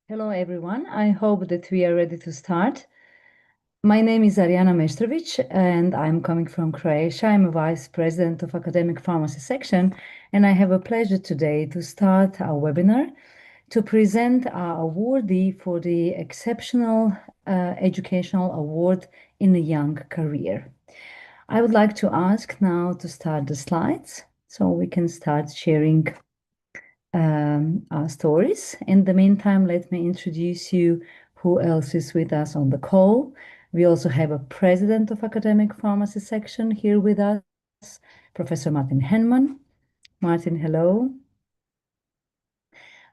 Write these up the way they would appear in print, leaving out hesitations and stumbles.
Hello, everyone. I hope that we are ready to start. My name is Arijana Meštrović, and I'm coming from Croatia. I'm a vice president of academic pharmacy section, and I have a pleasure today to start our webinar to present our awardee for the Exceptional Educational Award in a Young Career. I would like to ask now to start the slides so we can start sharing our stories. In the meantime, let me introduce you who else is with us on the call. We also have a president of academic pharmacy section here with us, Professor Martin Henman. Martin, hello.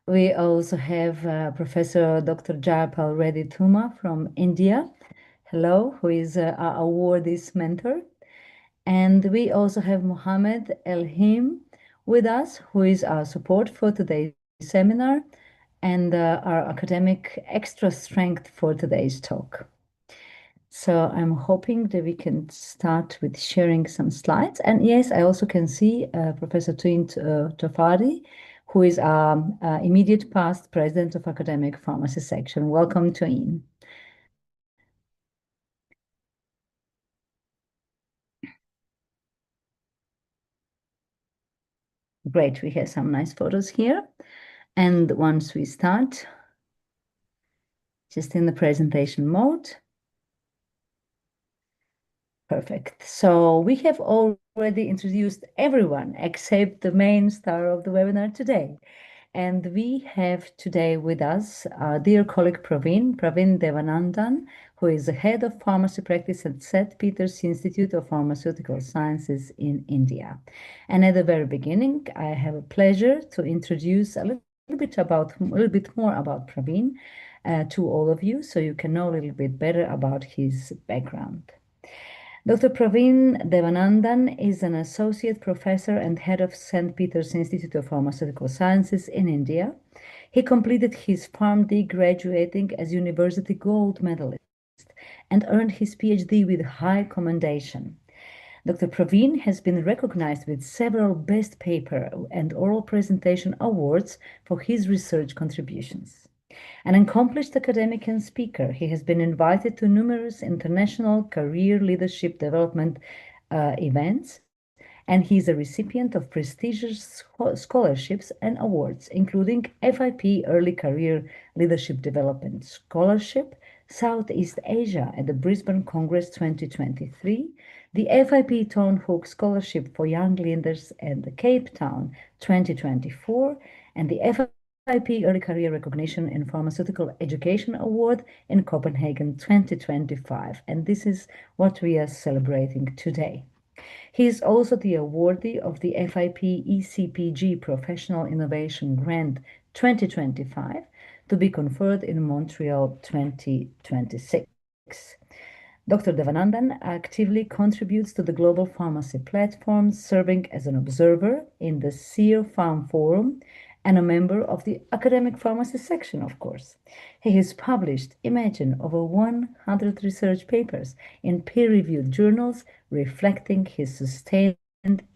We also have Professor Dr. Jayapal Reddy Thumma from India. Hello, who is our awardee's mentor. And we also have Mohammed Elhim with us, who is our support for today's seminar and our academic extra strength for today's talk. So I'm hoping that we can start with sharing some slides. And yes, I also can see Professor Toyin Tofade, who is our immediate past president of academic pharmacy section. Welcome, Toyin. Great, we have some nice photos here. And once we start, just in the presentation mode. Perfect. So we have already introduced everyone except the main star of the webinar today. And we have today with us our dear colleague Praveen Devanandan, who is the head of pharmacy practice at St. Peter's Institute of Pharmaceutical Sciences in India. And at the very beginning, I have a pleasure to introduce a little bit more about Praveen to all of you, so you can know a little bit better about his background. Dr. Praveen Devanandan is an associate professor and head of St. Peter's Institute of Pharmaceutical Sciences in India. He completed his PharmD graduating as university gold medalist and earned his PhD with high commendation. Dr. Praveen has been recognized with several Best Paper and Oral Presentation awards for his research contributions. An accomplished academic and speaker, he has been invited to numerous international career leadership development events, and he is a recipient of prestigious scholarships and awards, including FIP Early Career Leadership Development Scholarship, Southeast Asia at the Brisbane Congress 2023, the FIP Tone Hook Scholarship for Young Leaders at the Cape Town 2024, and the FIP Early Career Recognition in Pharmaceutical Education Award in Copenhagen 2025. And this is what we are celebrating today. He is also the awardee of the FIP ECPG Professional Innovation Grant 2025 to be conferred in Montreal 2026. Dr. Devanandan actively contributes to the global pharmacy platform, serving as an observer in the SEER Farm Forum and a member of the academic pharmacy section, of course. He has published, imagine, over 100 research papers in peer-reviewed journals reflecting his sustained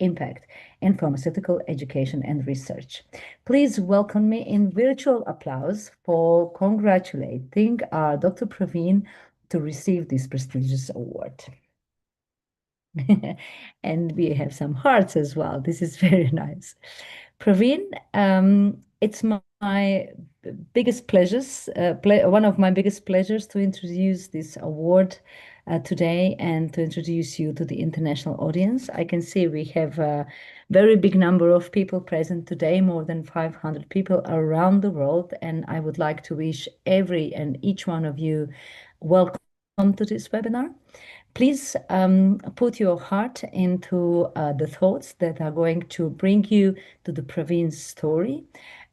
impact in pharmaceutical education and research. Please welcome me in virtual applause for congratulating our Dr. Praveen to receive this prestigious award. And we have some hearts as well. This is very nice. Praveen, it's my biggest pleasures, one of my biggest pleasures to introduce this award today and to introduce you to the international audience. I can see we have a very big number of people present today, more than 500 people around the world, and I would like to wish every and each one of you welcome to this webinar. Please put your heart into the thoughts that are going to bring you to the Praveen's story.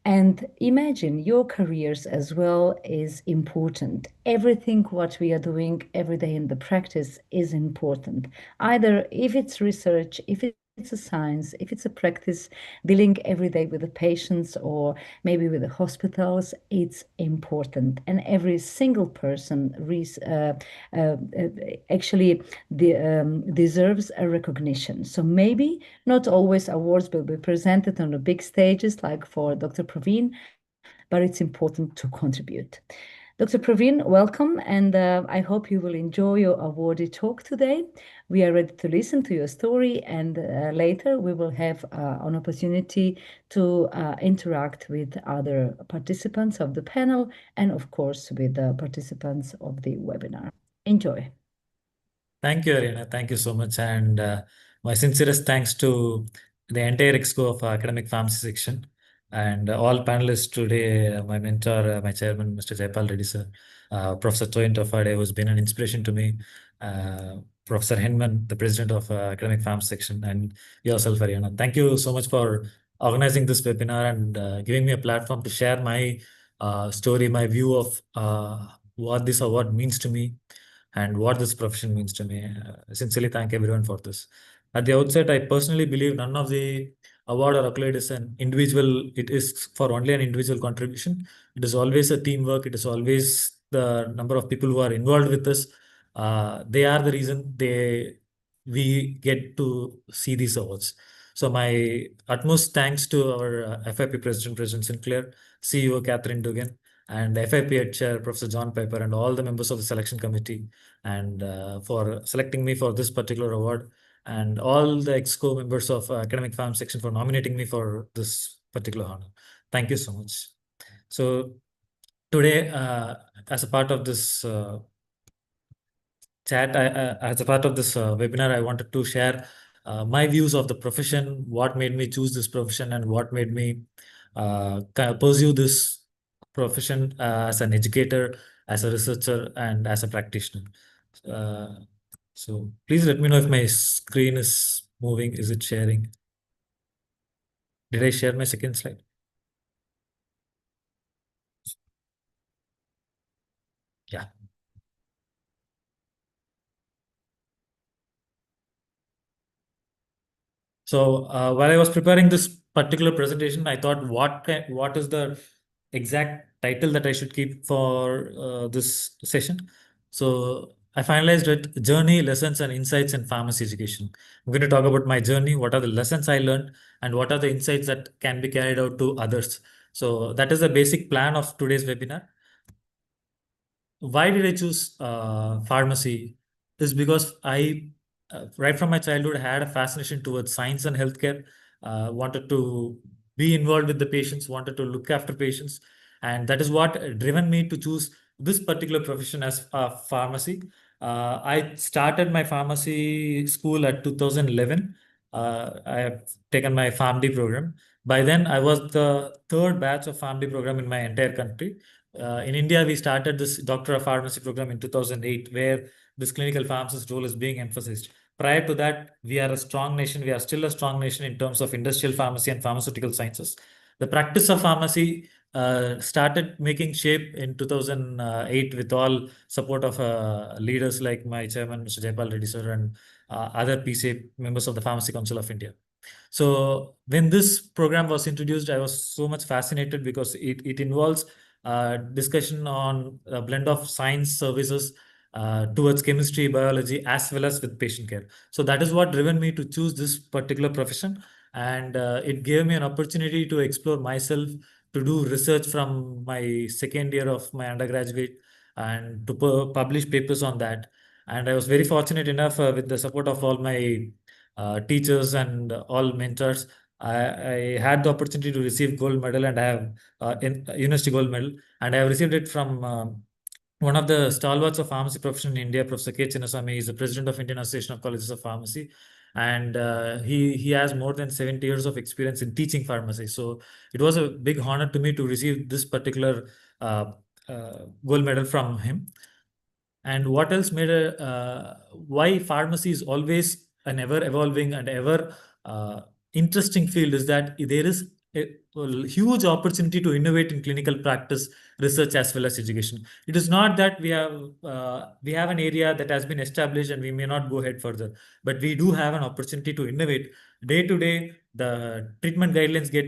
And imagine your careers as well is important. Everything what we are doing every day in the practice is important. Either if it's research, if it's a science, if it's a practice dealing every day with the patients or maybe with the hospitals, it's important. And every single person actually deserves a recognition. So maybe not always awards will be presented on the big stages like for Dr. Praveen, but it's important to contribute. Dr. Praveen, welcome, and I hope you will enjoy your awardee talk today. We are ready to listen to your story, and later we will have an opportunity to interact with other participants of the panel and, of course, with the participants of the webinar. Enjoy. Thank you, Arijana. Thank you so much. And my sincerest thanks to the entire EXCO of Academic Pharmacy section and all panelists today, my mentor, my chairman, Mr. Jayapal Reddy sir, Professor Toyin Tofade, who's been an inspiration to me, Professor Henman, the president of Academic Pharmacy section, and yourself, Arijana. Thank you so much for organizing this webinar and giving me a platform to share my story, my view of what this award means to me and what this profession means to me. Sincerely thank everyone for this. At the outset, I personally believe none of the award or accolade is an individual, it is for only an individual contribution. It is always a teamwork. It is always the number of people who are involved with this. They are the reason we get to see these awards. So my utmost thanks to our FIP President Sinclair, CEO Catherine Dugan, and FIP Head Chair Professor John Piper, and all the members of the selection committee, and for selecting me for this particular award, and all the EXCO members of Academic Farm section for nominating me for this particular honor. Thank you so much. So today, as a part of this chat, as a part of this webinar, I wanted to share my views of the profession, what made me choose this profession, and what made me pursue this profession as an educator, as a researcher, and as a practitioner. So please let me know if my screen is moving. Is it sharing? Did I share my second slide? Yeah. So while I was preparing this particular presentation, I thought, what is the exact title that I should keep for this session? So I finalized it: Journey, Lessons, and Insights in Pharmacy Education. I'm going to talk about my journey, what are the lessons I learned, and what are the insights that can be carried out to others. So that is the basic plan of today's webinar. Why did I choose pharmacy? Is because I, right from my childhood, had a fascination towards science and healthcare. Wanted to be involved with the patients, wanted to look after patients, and that is what driven me to choose this particular profession as pharmacy. I started my pharmacy school at 2011. I have taken my PharmD program. By then, I was the third batch of PharmD program in my entire country. In India, we started this Doctor of Pharmacy program in 2008, where this clinical pharmacist role is being emphasized. Prior to that, we are a strong nation. We are still a strong nation in terms of industrial pharmacy and pharmaceutical sciences. The practice of pharmacy started making shape in 2008 with all support of leaders like my chairman, Mr. Jayapal Reddy sir, and other PCA members of the Pharmacy Council of India. So when this program was introduced, I was so much fascinated because it involves discussion on a blend of science services towards chemistry, biology, as well as with patient care. So that is what driven me to choose this particular profession. And it gave me an opportunity to explore myself, to do research from my second year of my undergraduate, and to publish papers on that. And I was very fortunate enough with the support of all my teachers and all mentors. I had the opportunity to receive gold medal, and I have university gold medal, and I have received it from one of the stalwarts of pharmacy profession in India, Professor K. Chinnaswamy. He's the president of Indian Association of Colleges of Pharmacy, and he has more than 70 years of experience in teaching pharmacy. So it was a big honor to me to receive this particular gold medal from him. And what else made why pharmacy is always an ever evolving and ever interesting field is that there is a huge opportunity to innovate in clinical practice, research, as well as education. It is not that we have an area that has been established and we may not go ahead further, but we do have an opportunity to innovate. Day to day, the treatment guidelines get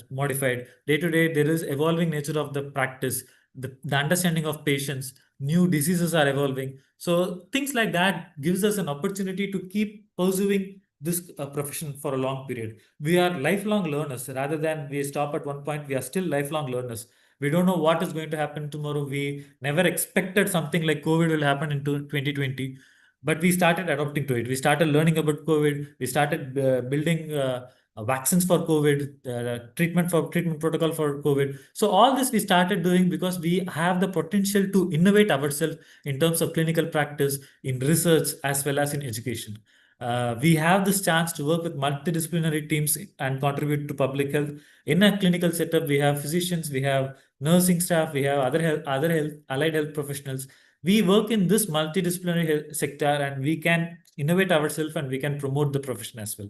modified. Day to day, there is evolving nature of the practice, the understanding of patients, new diseases are evolving. So things like that gives us an opportunity to keep pursuing this profession for a long period. We are lifelong learners rather than we stop at one point. We are still lifelong learners. We don't know what is going to happen tomorrow. We never expected something like COVID will happen in 2020, but we started adopting to it. We started learning about COVID. We started building vaccines for COVID, treatment protocol for COVID. So all this we started doing because we have the potential to innovate ourselves in terms of clinical practice, in research, as well as in education. We have this chance to work with multidisciplinary teams and contribute to public health. In a clinical setup, we have physicians, we have nursing staff, we have other health, allied health professionals. We work in this multidisciplinary health sector, and we can innovate ourselves and we can promote the profession as well.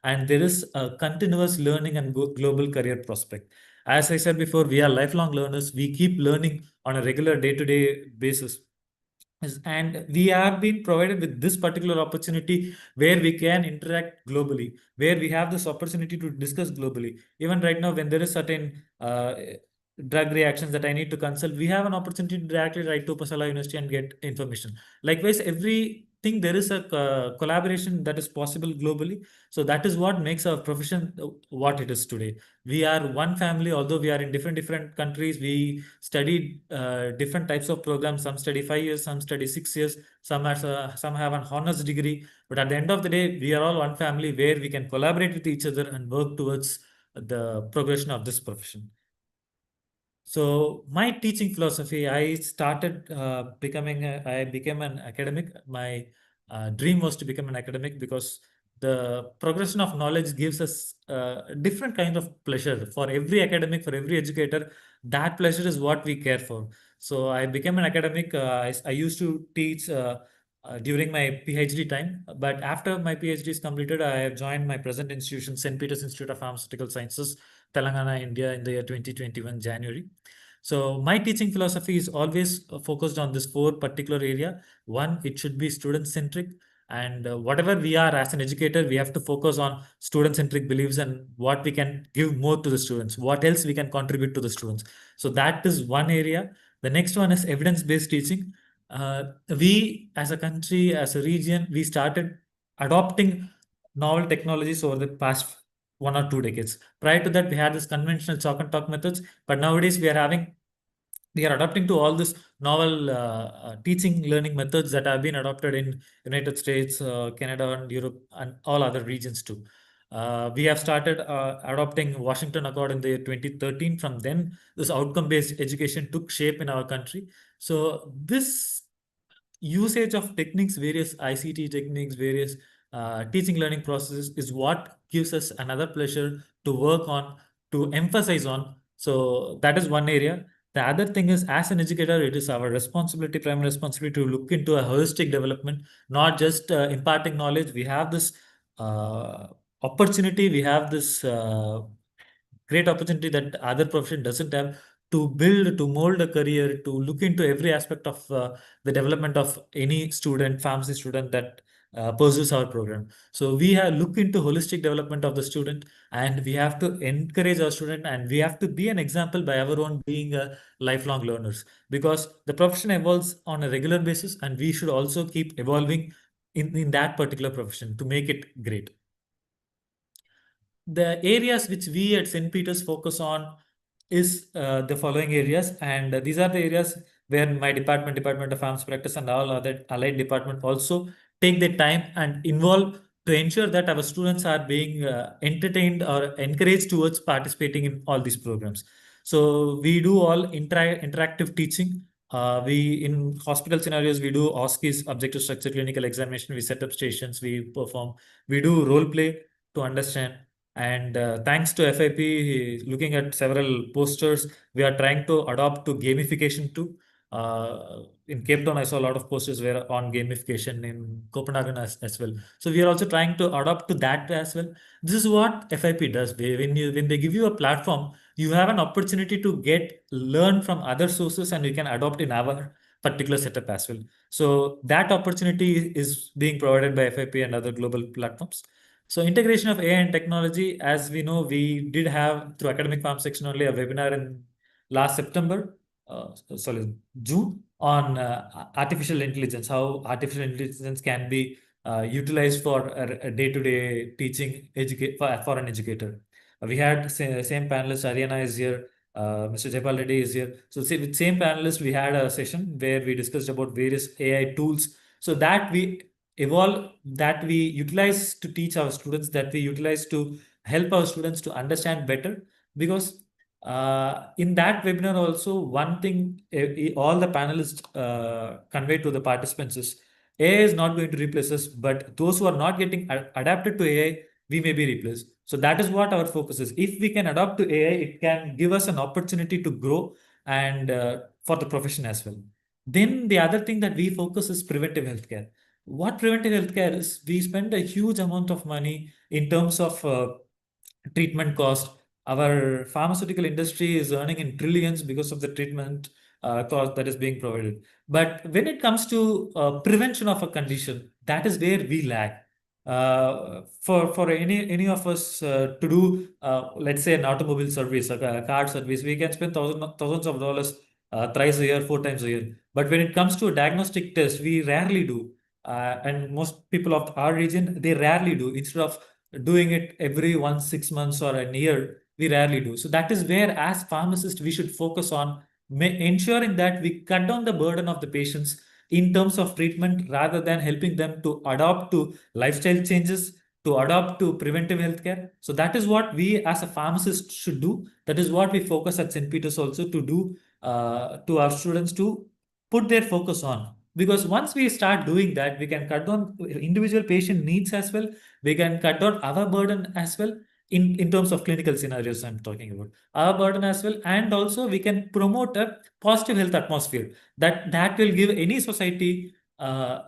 And there is a continuous learning and global career prospect. As I said before, we are lifelong learners. We keep learning on a regular day-to-day basis. And we have been provided with this particular opportunity where we can interact globally, where we have this opportunity to discuss globally. Even right now, when there is certain drug reactions that I need to consult, we have an opportunity to directly write to Uppsala University and get information. Likewise, everything there is a collaboration that is possible globally. So that is what makes our profession what it is today. We are one family, although we are in different countries. We studied different types of programs. Some study 5 years, some study 6 years, some have an honors degree. But at the end of the day, we are all one family where we can collaborate with each other and work towards the progression of this profession. So my teaching philosophy, I started I became an academic. My dream was to become an academic because the progression of knowledge gives us different kind of pleasure. For every academic, for every educator, that pleasure is what we care for. So I became an academic. I used to teach during my PhD time, but after my PhD is completed, I have joined my present institution, St. Peter's Institute of Pharmaceutical Sciences, Telangana, India, in the year 2021 January. So my teaching philosophy is always focused on this four particular area. One, it should be student centric, and whatever we are as an educator, we have to focus on student centric beliefs and what we can give more to the students, what else we can contribute to the students. So that is one area. The next one is evidence based teaching. We as a country, as a region, we started adopting novel technologies over the past 1 or 2 decades. Prior to that, we had this conventional chalk and talk methods, but nowadays we are adapting to all this novel teaching learning methods that have been adopted in United States, Canada, and Europe, and all other regions too. We have started adopting Washington Accord in the year 2013. From then, this outcome-based education took shape in our country. So this usage of techniques, various ICT techniques, various teaching learning processes is what gives us another pleasure to work on, to emphasize on. So that is one area. The other thing is, as an educator, it is our responsibility, primary responsibility, to look into a holistic development, not just imparting knowledge. We have this uh, opportunity, we have this great opportunity that other profession doesn't have, to build, to mold a career, to look into every aspect of the development of any student, pharmacy student that pursues our program. So we have look into holistic development of the student, and we have to encourage our student, and we have to be an example by our own being lifelong learners, because the profession evolves on a regular basis, and we should also keep evolving in that particular profession to make it great. The areas which we at St. Peter's focus on is the following areas, and these are the areas where my Department of Arms Practice, and all other allied department also take their time and involve to ensure that our students are being entertained or encouraged towards participating in all these programs. So we do all interactive teaching. We in hospital scenarios, we do OSCEs, objective structure clinical examination. We set up stations, we perform, we do role play to understand. And thanks to FIP, looking at several posters, we are trying to adopt to gamification too. In Cape Town, I saw a lot of posters were on gamification, in Copenhagen as well. So we are also trying to adopt to that as well. This is what FIP does. When they give you a platform, you have an opportunity to learn from other sources, and you can adopt in our particular setup as well. So that opportunity is being provided by FIP and other global platforms. So integration of AI and technology, as we know, we did have through academic farm section only a webinar in last September, sorry, June, on artificial intelligence, how artificial intelligence can be utilized for a day-to-day teaching for an educator. We had same panelist, Arijana is here, Mr. Jayapal Reddy is here. So with same panelist, we had a session where we discussed about various AI tools. So that we evolve, that we utilize to teach our students, that we utilize to help our students to understand better. Because in that webinar also, one thing all the panelists conveyed to the participants is AI is not going to replace us, but those who are not getting adapted to AI, we may be replaced. So that is what our focus is. If we can adapt to AI, it can give us an opportunity to grow and for the profession as well. Then the other thing that we focus is preventive healthcare. What preventive healthcare is, we spend a huge amount of money in terms of treatment cost. Our pharmaceutical industry is earning in trillions because of the treatment cost that is being provided. But when it comes to prevention of a condition, that is where we lag. For any of us to do, let's say, an automobile service, a car service, we can spend thousands of dollars thrice a year, 4 times a year. But when it comes to a diagnostic test, we rarely do. And most people of our region, they rarely do. Instead of doing it every 6 months or a year, we rarely do. So that is where, as pharmacists, we should focus on ensuring that we cut down the burden of the patients in terms of treatment, rather than helping them to adopt to lifestyle changes, to adopt to preventive healthcare. So that is what we as a pharmacist should do. That is what we focus at St. Peter's also to do, to our students, to put their focus on. Because once we start doing that, we can cut down individual patient needs as well. We can cut down our burden as well, in terms of clinical scenarios I'm talking about. Our burden as well. And also we can promote a positive health atmosphere that will give any society a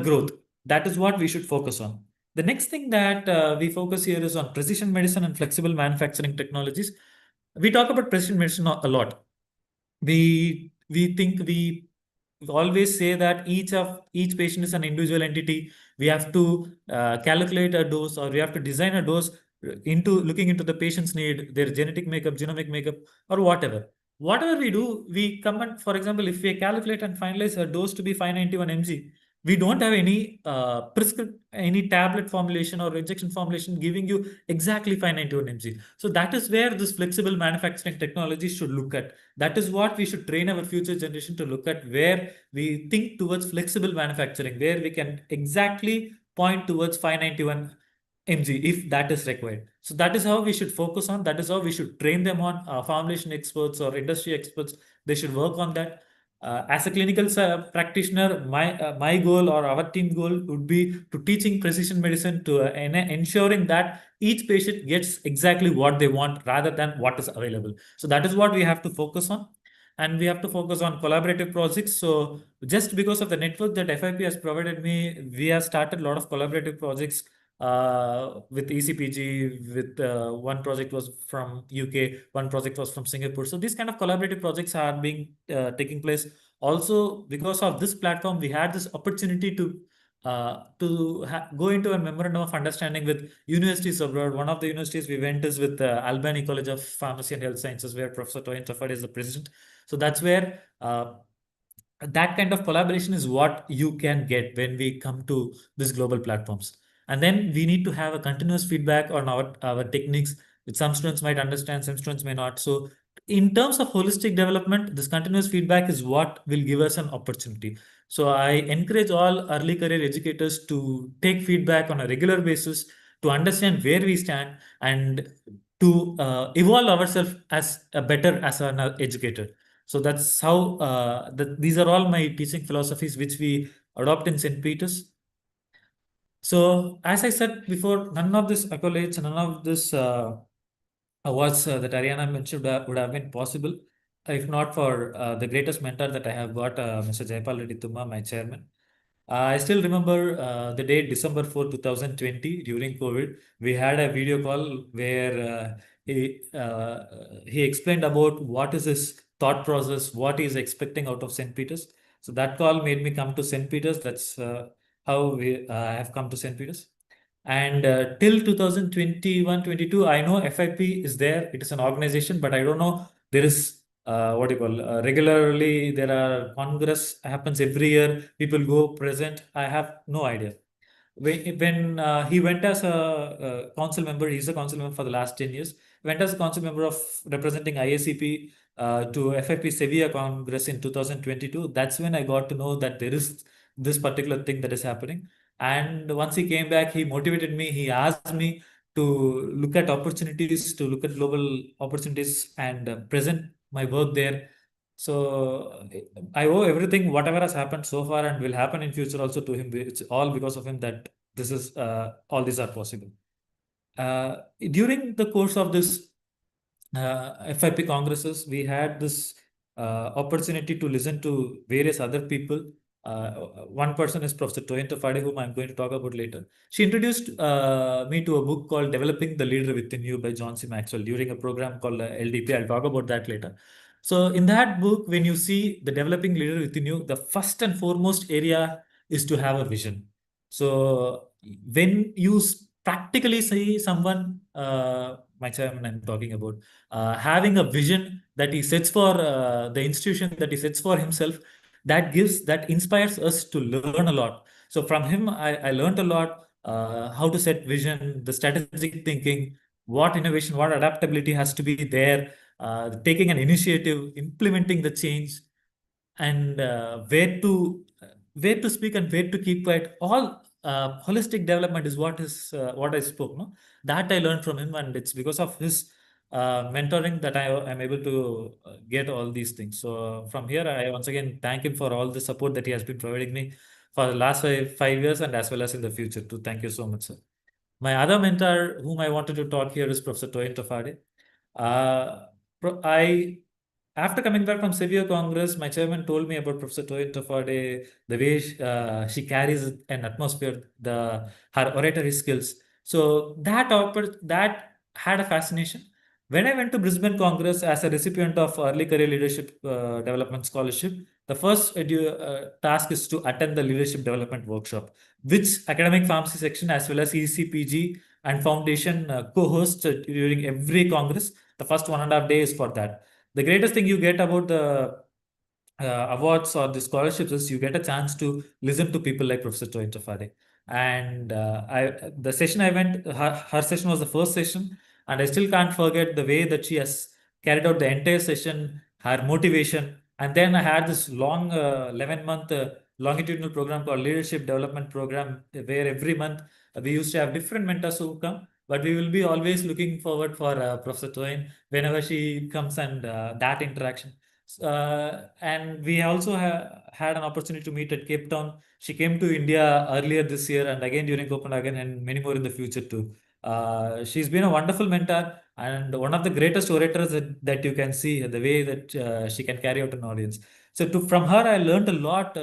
growth. That is what we should focus on. The next thing that we focus here is on precision medicine and flexible manufacturing technologies. We talk about precision medicine a lot. We think we always say that each patient is an individual entity. We have to calculate a dose, or we have to design a dose into looking into the patient's need, their genetic makeup, genomic makeup, or whatever we do. We come and, for example, if we calculate and finalize a dose to be 591 mg, we don't have any any tablet formulation or injection formulation giving you exactly 591 mg. So that is where this flexible manufacturing technology should look at. That is what we should train our future generation to look at, where we think towards flexible manufacturing, where we can exactly point towards 591 mg if that is required. So that is how we should focus on. That is how we should train them on. Formulation experts or industry experts, they should work on that. As a clinical practitioner, my goal or our team goal would be to teaching precision medicine to ensuring that each patient gets exactly what they want rather than what is available. So that is what we have to focus on. And we have to focus on collaborative projects. So just because of the network that FIP has provided me, we have started a lot of collaborative projects with ECPG. With one project was from UK, one project was from Singapore. So these kind of collaborative projects are being taking place. Also, because of this platform, we had this opportunity to go into a memorandum of understanding with universities abroad. One of the universities we went is with Albany College of Pharmacy and Health Sciences, where Professor Toyin Tofade is the president. So that's where that kind of collaboration is what you can get when we come to these global platforms. And then we need to have a continuous feedback on our techniques, which some students might understand, some students may not. So in terms of holistic development, this continuous feedback is what will give us an opportunity. So I encourage all early career educators to take feedback on a regular basis, to understand where we stand, and to evolve ourselves as a better as an educator. So that's how these are all my teaching philosophies which we adopt in St. Peter's. So as I said before, none of this accolades, none of this awards that Arijana mentioned would have been possible if not for the greatest mentor that I have got, Mr. Jayapal Reddy Thumma, my chairman. I still remember the date, December 4, 2020, during COVID. We had a video call where he explained about what is his thought process, what he is expecting out of St. Peter's. So that call made me come to St. Peter's. That's how I have come to St. Peter's. And till 2021-22, I know FIP is there. It is an organization, but I don't know. There is what do you call regularly there are congress happens every year. People go present. I have no idea. when he went as a council member, he's a council member for the last 10 years, went as a council member of representing IACP to FIP Sevilla Congress in 2022. That's when I got to know that there is this particular thing that is happening. And once he came back, he motivated me. He asked me to look at opportunities, to look at global opportunities and present my work there. So I owe everything, whatever has happened so far and will happen in future also to him. It's all because of him that this is all these are possible. During the course of this FIP congresses, we had this opportunity to listen to various other people. Uh, One person is Professor Toyin Tofade, whom I'm going to talk about later. She introduced me to a book called Developing the Leader Within You by John C. Maxwell during a program called LDP. I'll talk about that later. So, in that book, when you see the developing leader within you, the first and foremost area is to have a vision. So, when you practically see someone, my chairman, I'm talking about, having a vision that he sets for the institution that he sets for himself, that inspires us to learn a lot. So from him I learned a lot, how to set vision, the strategic thinking, what innovation, what adaptability has to be there, taking an initiative, implementing the change, and where to speak and where to keep quiet. All holistic development is what I spoke. No, that I learned from him, and it's because of his mentoring that I am able to get all these things. So from here, I once again thank him for all the support that he has been providing me for the last 5 years and as well as in the future too. Thank you so much, sir. My other mentor, whom I wanted to talk here, is Professor Toyin Tofade. Uh, I After coming back from Severe Congress, my chairman told me about Professor Toyin Tofade, the way she carries an atmosphere, her oratory skills. So that had a fascination. When I went to Brisbane Congress as a recipient of Early Career Leadership Development Scholarship, the first task is to attend the Leadership Development Workshop, which Academic Pharmacy section as well as ECPG and Foundation co-host during every Congress. The first 1.5 days for that. The greatest thing you get about the awards or the scholarships is you get a chance to listen to people like Professor Toyin Tafade. And the session I went, her session was the first session, and I still can't forget the way that she has carried out the entire session, her motivation. And then I had this long 11-month longitudinal program called Leadership Development Program, where every month we used to have different mentors who come, but we will be always looking forward for Professor Toyin whenever she comes and that interaction. And we also had an opportunity to meet at Cape Town. She came to India earlier this year and again during Copenhagen and many more in the future too. She's been a wonderful mentor and one of the greatest orators that you can see, the way that she can carry out an audience. So from her, I learned a lot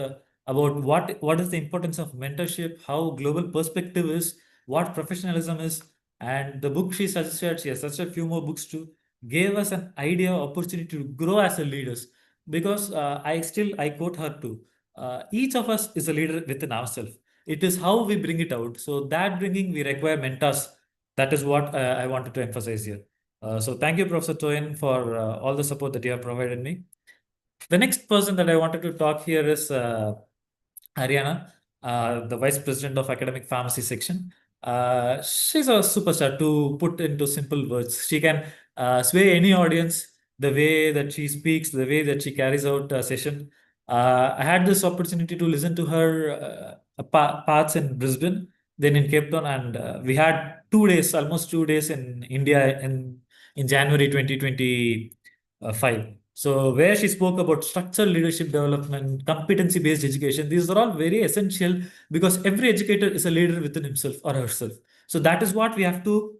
about what is the importance of mentorship, how global perspective is, what professionalism is, and the book she suggested. She has suggested a few more books too, gave us an idea, opportunity to grow as a leaders. Because I quote her too. Each of us is a leader within ourselves. It is how we bring it out. So that bringing we require mentors. That is what I wanted to emphasize here. So thank you, Professor Toyin, for all the support that you have provided me. The next person that I wanted to talk here is Arijana, the Vice President of Academic Pharmacy Section. She's a superstar, to put into simple words. She can sway any audience the way that she speaks, the way that she carries out a session. I had this opportunity to listen to her parts in Brisbane, then in Cape Town, and we had 2 days, almost 2 days in India in January 2025. So, where she spoke about structural leadership development, competency based education, these are all very essential because every educator is a leader within himself or herself. So, that is what we have to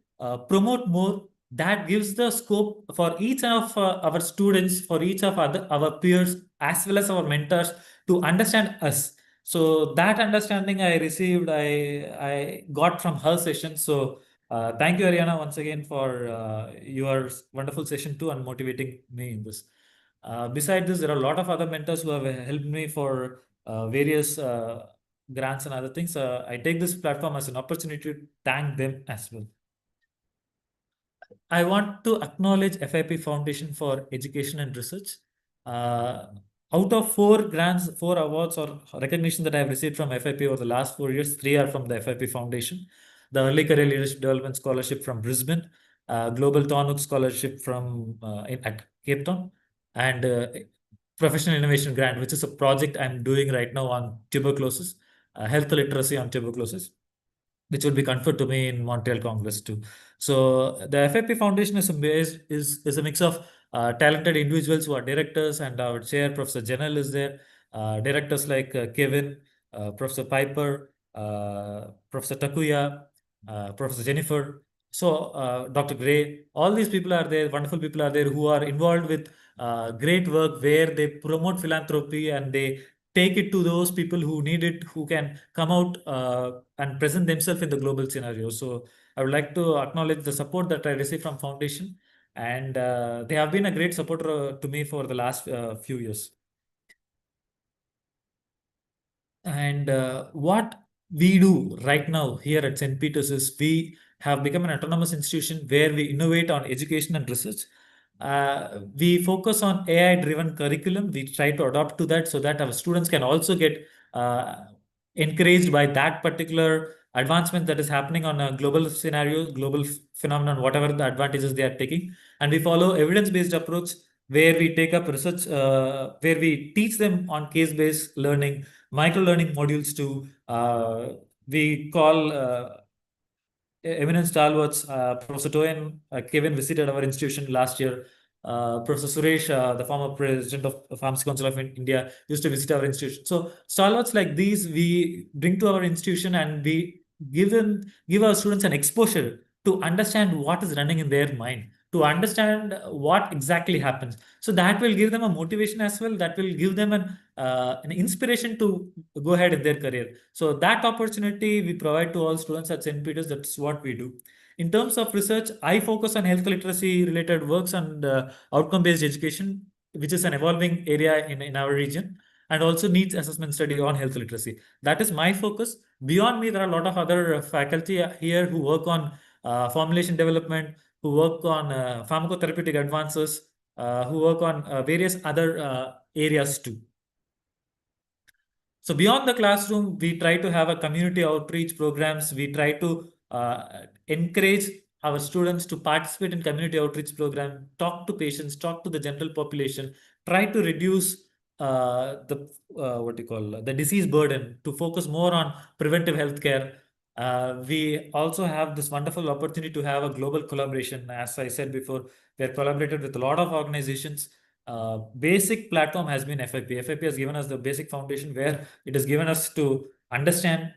promote more. That gives the scope for each of our students, for each of our peers, as well as our mentors to understand us. So, that understanding I received, I got from her session. So, thank you, Ariana, once again for your wonderful session too and motivating me in this. Besides this, there are a lot of other mentors who have helped me for various grants and other things. I take this platform as an opportunity to thank them as well. I want to acknowledge FIP Foundation for Education and Research. Uh, Out of 4 grants, 4 awards or recognition that I have received from FIP over the last 4 years, 3 are from the FIP Foundation. The Early Career Leadership Development Scholarship from Brisbane, Global Thornhook Scholarship from at Cape Town, and Professional Innovation Grant, which is a project I'm doing right now on tuberculosis, health literacy on tuberculosis, which will be conferred to me in Montreal Congress too. So the FIP Foundation is a mix of talented individuals who are directors, and our chair, Professor Janel, is there. Directors like Kevin, Professor Piper, Professor Takuya, Professor Jennifer. So Dr. Gray, all these people are there, wonderful people are there who are involved with great work where they promote philanthropy and they take it to those people who need it, who can come out and present themselves in the global scenario. So I would like to acknowledge the support that I received from Foundation, and they have been a great supporter to me for the last few years. And what we do right now here at St. Peter's is we have become an autonomous institution where we innovate on education and research. We focus on AI-driven curriculum. We try to adopt to that so that our students can also get encouraged by that particular advancement that is happening on a global scenario, global phenomenon, whatever the advantages they are taking. And we follow evidence-based approach where we take up research, where we teach them on case-based learning, micro learning modules too. We call eminent stalwarts. Professor Toyin, Kevin visited our institution last year. Professor Suresh, the former president of Pharmaceutical Council of India, used to visit our institution. So stalwarts like these we bring to our institution, and we give our students an exposure to understand what is running in their mind, to understand what exactly happens. So that will give them a motivation as well. That will give them an inspiration to go ahead in their career. So that opportunity we provide to all students at St. Peter's. That's what we do. In terms of research, I focus on health literacy related works and outcome-based education, which is an evolving area in our region, and also needs assessment study on health literacy. That is my focus. Beyond me, there are a lot of other faculty here who work on formulation development, who work on pharmacotherapeutic advances, who work on various other areas too. So beyond the classroom, we try to have a community outreach programs. We try to encourage our students to participate in community outreach program, talk to patients, talk to the general population, try to reduce the what you call the disease burden, to focus more on preventive healthcare. We also have this wonderful opportunity to have a global collaboration. As I said before, we have collaborated with a lot of organizations. Basic platform has been FIP. FIP has given us the basic foundation where it has given us to understand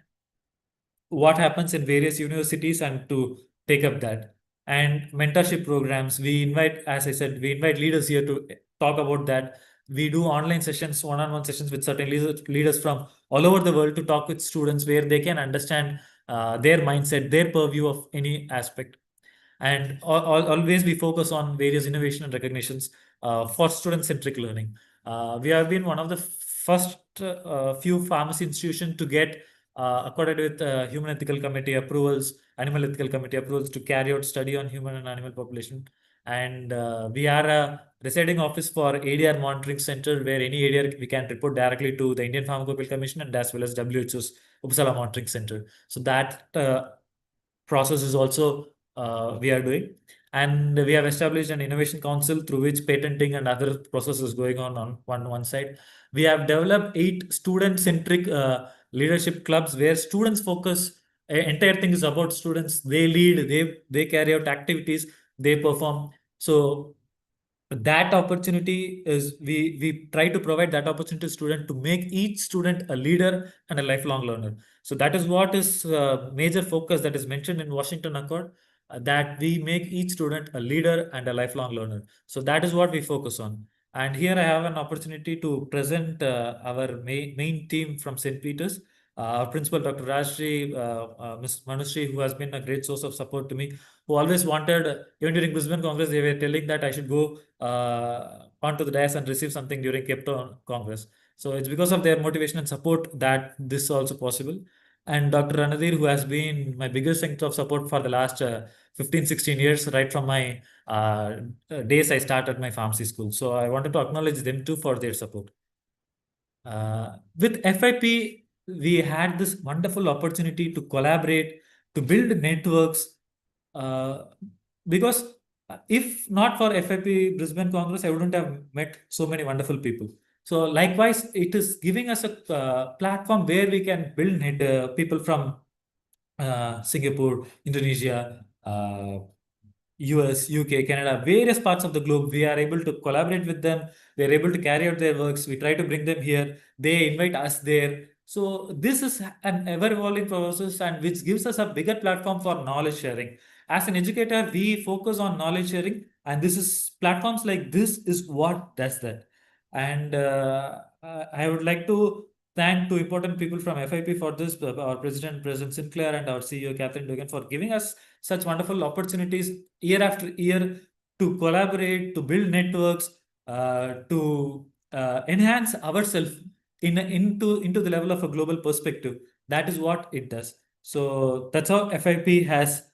what happens in various universities and to take up that. And mentorship programs, we invite, as I said, we invite leaders here to talk about that. We do online sessions, one-on-one sessions with certain leaders from all over the world to talk with students where they can understand their mindset, their purview of any aspect. And always we focus on various innovation and recognitions for student-centric learning. We have been one of the first few pharmacy institutions to get accorded with Human Ethical Committee approvals, Animal Ethical Committee approvals to carry out study on human and animal population. And we are a residing office for ADR monitoring center, where any ADR we can report directly to the Indian Pharmaceutical Commission and as well as WHO's Uppsala Monitoring Center. So that process is also we are doing. And we have established an innovation council through which patenting and other processes going on one side. We have developed 8 student-centric leadership clubs where students focus. Entire thing is about students. They lead, they carry out activities, they perform. So that opportunity is we try to provide that opportunity to student to make each student a leader and a lifelong learner. So that is what is major focus that is mentioned in Washington Accord, that we make each student a leader and a lifelong learner. So that is what we focus on. And here I have an opportunity to present our main team from St. Peter's. Our principal, Dr. Rajshri, Ms. Manushree, who has been a great source of support to me, who always wanted, even during Brisbane Congress, they were telling that I should go onto the dais and receive something during Cape Town Congress. So it's because of their motivation and support that this is also possible. And Dr. Ranadir, who has been my biggest strength of support for the last 15, 16 years, right from my days I started my pharmacy school. So I wanted to acknowledge them too for their support. With FIP, we had this wonderful opportunity to collaborate, to build networks. Uh, because if not for FIP Brisbane Congress, I wouldn't have met so many wonderful people. So likewise, it is giving us a platform where we can build people from Singapore, Indonesia, US, UK, Canada, various parts of the globe. We are able to collaborate with them. We are able to carry out their works. We try to bring them here. They invite us there. So this is an ever-evolving process, and which gives us a bigger platform for knowledge sharing. As an educator, we focus on knowledge sharing, and this is platforms like this is what does that. And I would like to thank two important people from FIP for this, our President, President Sinclair, and our CEO, Catherine Dugan, for giving us such wonderful opportunities year after year to collaborate, to build networks, to enhance ourselves into the level of a global perspective. That is what it does. So that's how FIP has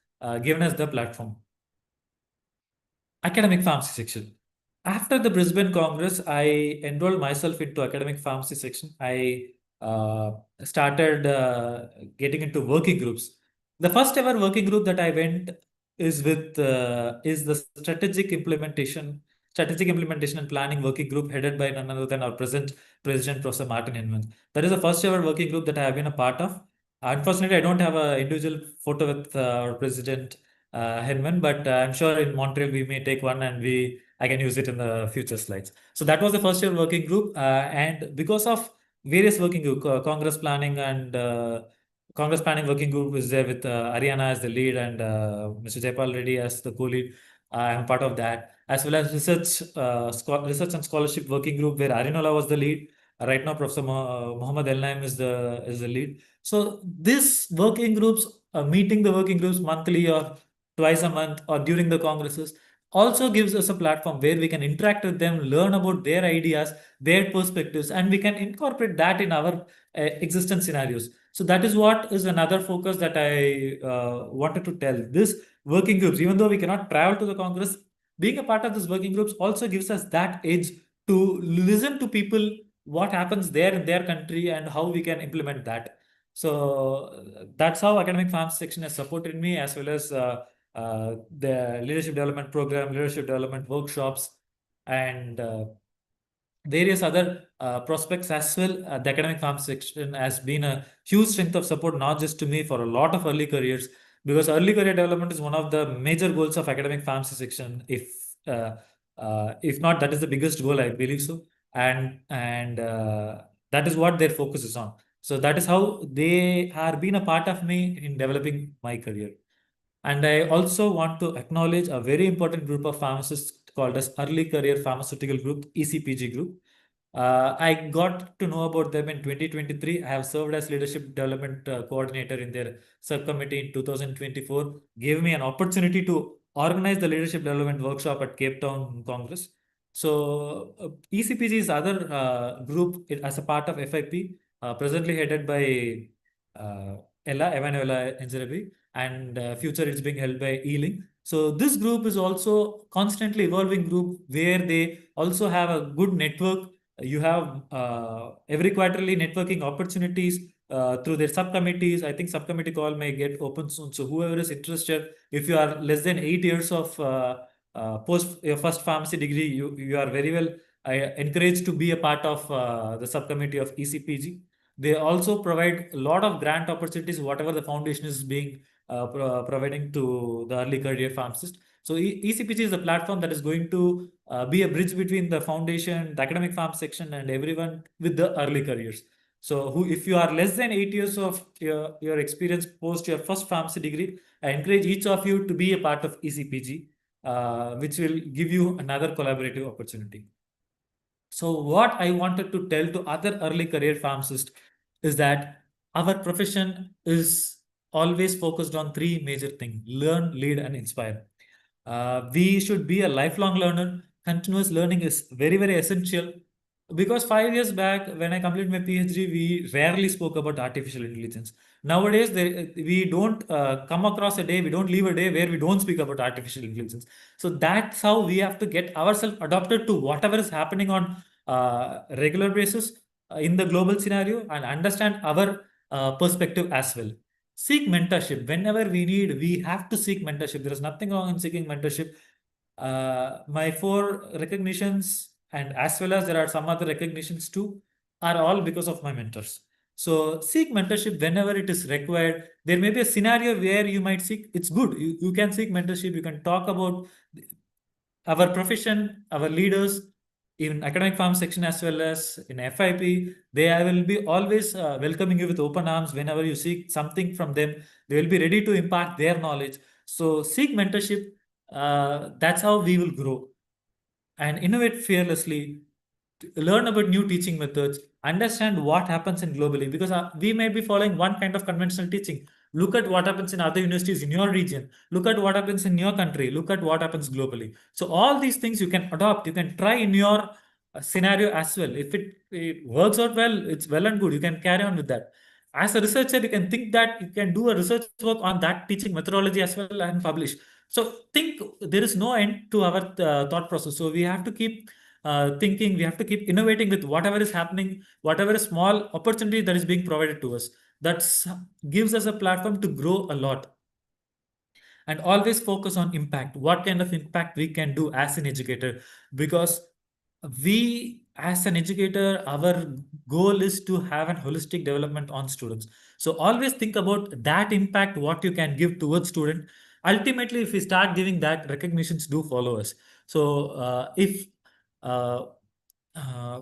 given us the platform. Academic pharmacy section. After the Brisbane Congress, I enrolled myself into academic pharmacy section. I started getting into working groups. The first ever working group that I went is the strategic implementation and planning working group headed by none other than our present president, Professor Martin Henman. That is the first ever working group that I have been a part of. Unfortunately, I don't have an individual photo with our president Henman, but I'm sure in Montreal we may take one and I can use it in the future slides. So that was the first year working group, and because of various working group, Congress planning working group is there with Arijana as the lead and Mr. Jayapal Reddy as the co-lead. I'm part of that, as well as research and scholarship working group where Arinola was the lead. Right now, Professor Mohammed Elnaim is the lead. So this working groups, meeting the working groups monthly or twice a month or during the congresses also gives us a platform where we can interact with them, learn about their ideas, their perspectives, and we can incorporate that in our existence scenarios. So that is what is another focus that I wanted to tell. This working groups, even though we cannot travel to the Congress, being a part of this working groups also gives us that edge to listen to people, what happens there in their country, and how we can implement that. So that's how academic farms section has supported me, as well as the leadership development program, leadership development workshops, and various other prospects as well. The academic farm section has been a huge strength of support, not just to me, for a lot of early careers, because early career development is one of the major goals of academic pharmacy section. If not, that is the biggest goal, I believe so, and that is what their focus is on. So that is how they are been a part of me in developing my career. And I also want to acknowledge a very important group of pharmacists called as Early Career Pharmaceutical Group, ECPG Group. I got to know about them in 2023. I have served as leadership development coordinator in their subcommittee in 2024. Gave me an opportunity to organize the leadership development workshop at Cape Town Congress. So ECPG is other group as a part of FIP, presently headed by Emanuela Enzerebi, and future it's being held by Ealing. So this group is also constantly evolving group where they also have a good network. You have every quarterly networking opportunities through their subcommittees. I think subcommittee call may get open soon. So whoever is interested, if you are less than 8 years of post your first pharmacy degree, you are very well encouraged to be a part of the subcommittee of ECPG. They also provide a lot of grant opportunities, whatever the foundation is being providing to the early career pharmacist. So ECPG is a platform that is going to be a bridge between the foundation, the academic farm section, and everyone with the early careers. So if you are less than 8 years of your experience post your first pharmacy degree, I encourage each of you to be a part of ECPG, which will give you another collaborative opportunity. So what I wanted to tell to other early career pharmacists is that our profession is always focused on three major things: learn, lead, and inspire. We should be a lifelong learner. Continuous learning is very, very essential, because 5 years back, when I completed my PhD, we rarely spoke about artificial intelligence. Nowadays, we don't come across a day, we don't leave a day where we don't speak about artificial intelligence. So that's how we have to get ourselves adopted to whatever is happening on regular basis. in the global scenario and understand our perspective as well. Seek mentorship whenever we need. We have to seek mentorship. There is nothing wrong in seeking mentorship. My four recognitions, and as well as there are some other recognitions too, are all because of my mentors. So seek mentorship whenever it is required. There may be a scenario where you might seek, it's good. You can seek mentorship. You can talk about our profession, our leaders, in academic farm section as well as in FIP, they will be always welcoming you with open arms whenever you seek something from them. They will be ready to impart their knowledge. So seek mentorship. That's how we will grow and innovate fearlessly, learn about new teaching methods, understand what happens in globally, because we may be following one kind of conventional teaching. Look at what happens in other universities in your region. Look at what happens in your country. Look at what happens globally. So all these things you can adopt. You can try in your scenario as well. If it works out well, it's well and good. You can carry on with that. As a researcher, you can think that you can do a research work on that teaching methodology as well and publish. So think there is no end to our thought process. So we have to keep thinking, we have to keep innovating with whatever is happening, whatever small opportunity that is being provided to us. That gives us a platform to grow a lot. And always focus on impact. What kind of impact we can do as an educator? Because we, as an educator, our goal is to have an holistic development on students. So always think about that impact, what you can give towards student. Ultimately, if we start giving that, recognitions do follow us. So if uh,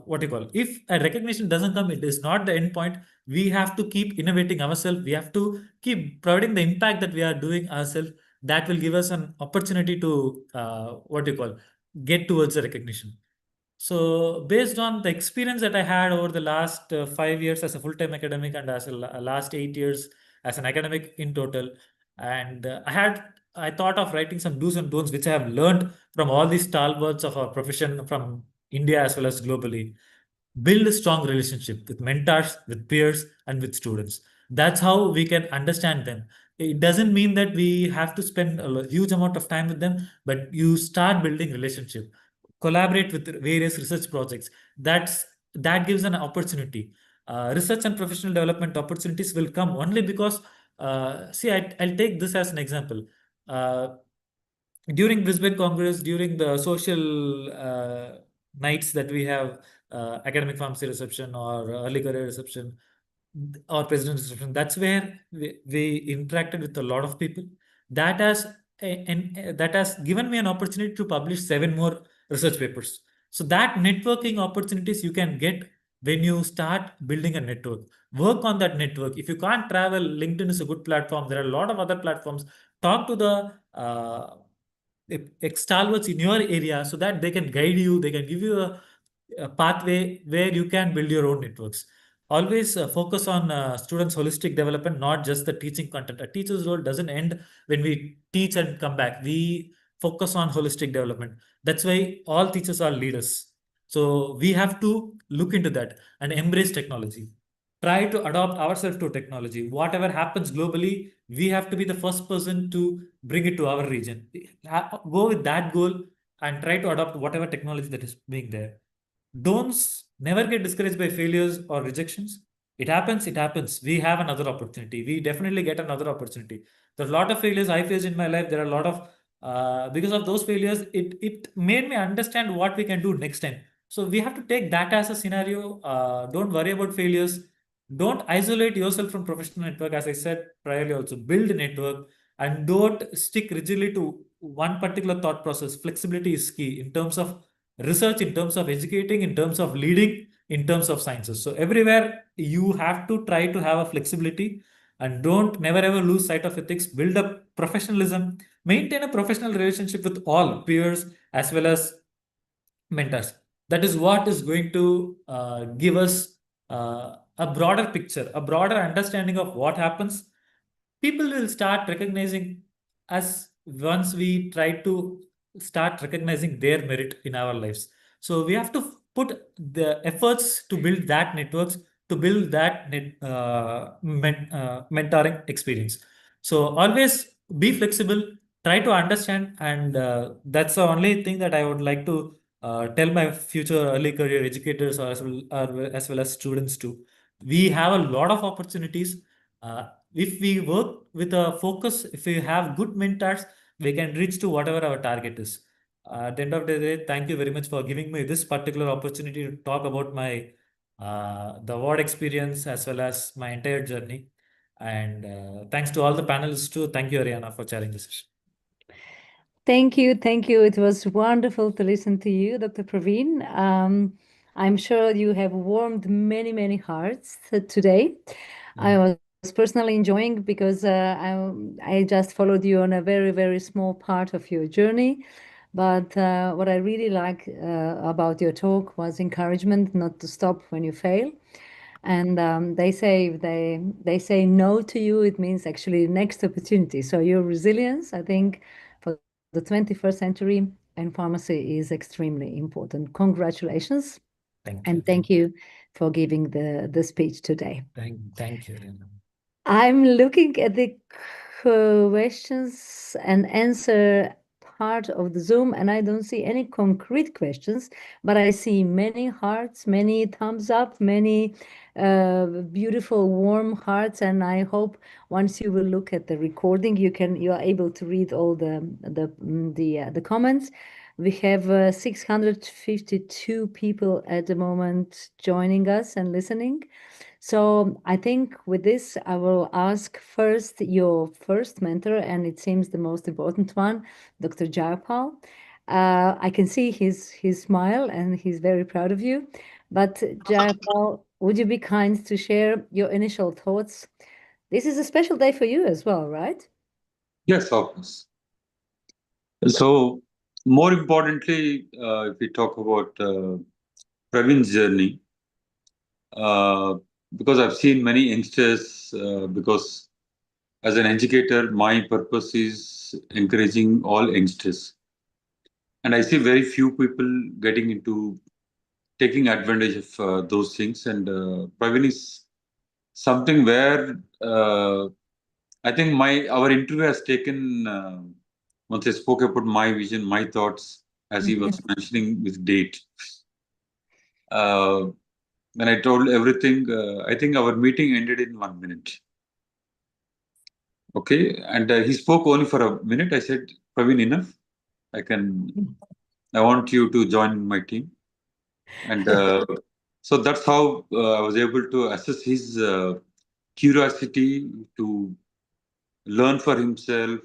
what do you call, if a recognition doesn't come, it is not the end point. We have to keep innovating ourselves. We have to keep providing the impact that we are doing ourselves. That will give us an opportunity to what do you call, get towards the recognition. So based on the experience that I had over the last 5 years as a full-time academic and as a last 8 years as an academic in total, and I thought of writing some do's and don'ts which I have learned from all these stalwarts of our profession from India as well as globally. Build a strong relationship with mentors, with peers, and with students. That's how we can understand them. It doesn't mean that we have to spend a huge amount of time with them, but you start building relationship, collaborate with various research projects. That gives an opportunity. Research and professional development opportunities will come only because, see, I'll take this as an example. Uh, During Brisbane Congress, during the social nights that we have, academic pharmacy reception or early career reception or president's reception, that's where we interacted with a lot of people. That has that has given me an opportunity to publish 7 more research papers. So that networking opportunities you can get when you start building a network. Work on that network. If you can't travel, LinkedIn is a good platform. There are a lot of other platforms. Talk to the stalwarts in your area so that they can guide you, they can give you a pathway where you can build your own networks. Always focus on students' holistic development, not just the teaching content. A teacher's role doesn't end when we teach and come back. We focus on holistic development. That's why all teachers are leaders. So we have to look into that and embrace technology. Try to adopt ourselves to technology. Whatever happens globally, we have to be the first person to bring it to our region. Go with that goal and try to adopt whatever technology that is being there. Don't never get discouraged by failures or rejections. It happens, it happens. We have another opportunity. We definitely get another opportunity. There are a lot of failures I faced in my life. There are a lot of because of those failures, it made me understand what we can do next time. So we have to take that as a scenario. Don't worry about failures. Don't isolate yourself from professional network. As I said priorly, also build a network and don't stick rigidly to one particular thought process. Flexibility is key in terms of research, in terms of educating, in terms of leading, in terms of sciences. So everywhere you have to try to have a flexibility and don't never ever lose sight of ethics. Build up professionalism, maintain a professional relationship with all peers as well as mentors. That is what is going to give us a broader picture, a broader understanding of what happens. People will start recognizing us once we try to start recognizing their merit in our lives. So we have to put the efforts to build that networks, to build that mentoring experience. So always be flexible, try to understand, and that's the only thing that I would like to tell my future early career educators as well as students too. We have a lot of opportunities. If we work with a focus, if we have good mentors, we can reach to whatever our target is. At the end of the day, thank you very much for giving me this particular opportunity to talk about my the award experience as well as my entire journey. And thanks to all the panelists too. Thank you, Ariana, for chairing this session. Thank you. Thank you. It was wonderful to listen to you, Dr. Praveen. I'm sure you have warmed many, many hearts today. I was personally enjoying because I just followed you on a very, very small part of your journey. But what I really like about your talk was encouragement not to stop when you fail. And they say if they say no to you, it means actually next opportunity. So your resilience, I think, for the 21st century and pharmacy is extremely important. Congratulations. Thank you for giving the speech today. Thank you, Ariana. I'm looking at the questions and answer part of the Zoom, and I don't see any concrete questions, but I see many hearts, many thumbs up, many beautiful, warm hearts, and I hope once you will look at the recording, you are able to read all the comments. We have 652 people at the moment joining us and listening. So I think with this, I will ask first your first mentor, and it seems the most important one, Dr. Jayapal. I can see his smile, and he's very proud of you. But Jayapal, would you be kind to share your initial thoughts? This is a special day for you as well, right? Yes, of course. So, more importantly, if we talk about Praveen's journey, uh, because I've seen many youngsters, because as an educator, my purpose is encouraging all youngsters. And I see very few people getting into taking advantage of those things. And Praveen is something where I think our interview has taken, once I spoke about my vision, my thoughts, as he was mentioning with date. Uh, when I told everything, I think our meeting ended in 1 minute. Okay. And he spoke only for a minute. I said, Praveen, enough. I want you to join my team. And so that's how I was able to assess his curiosity to learn for himself,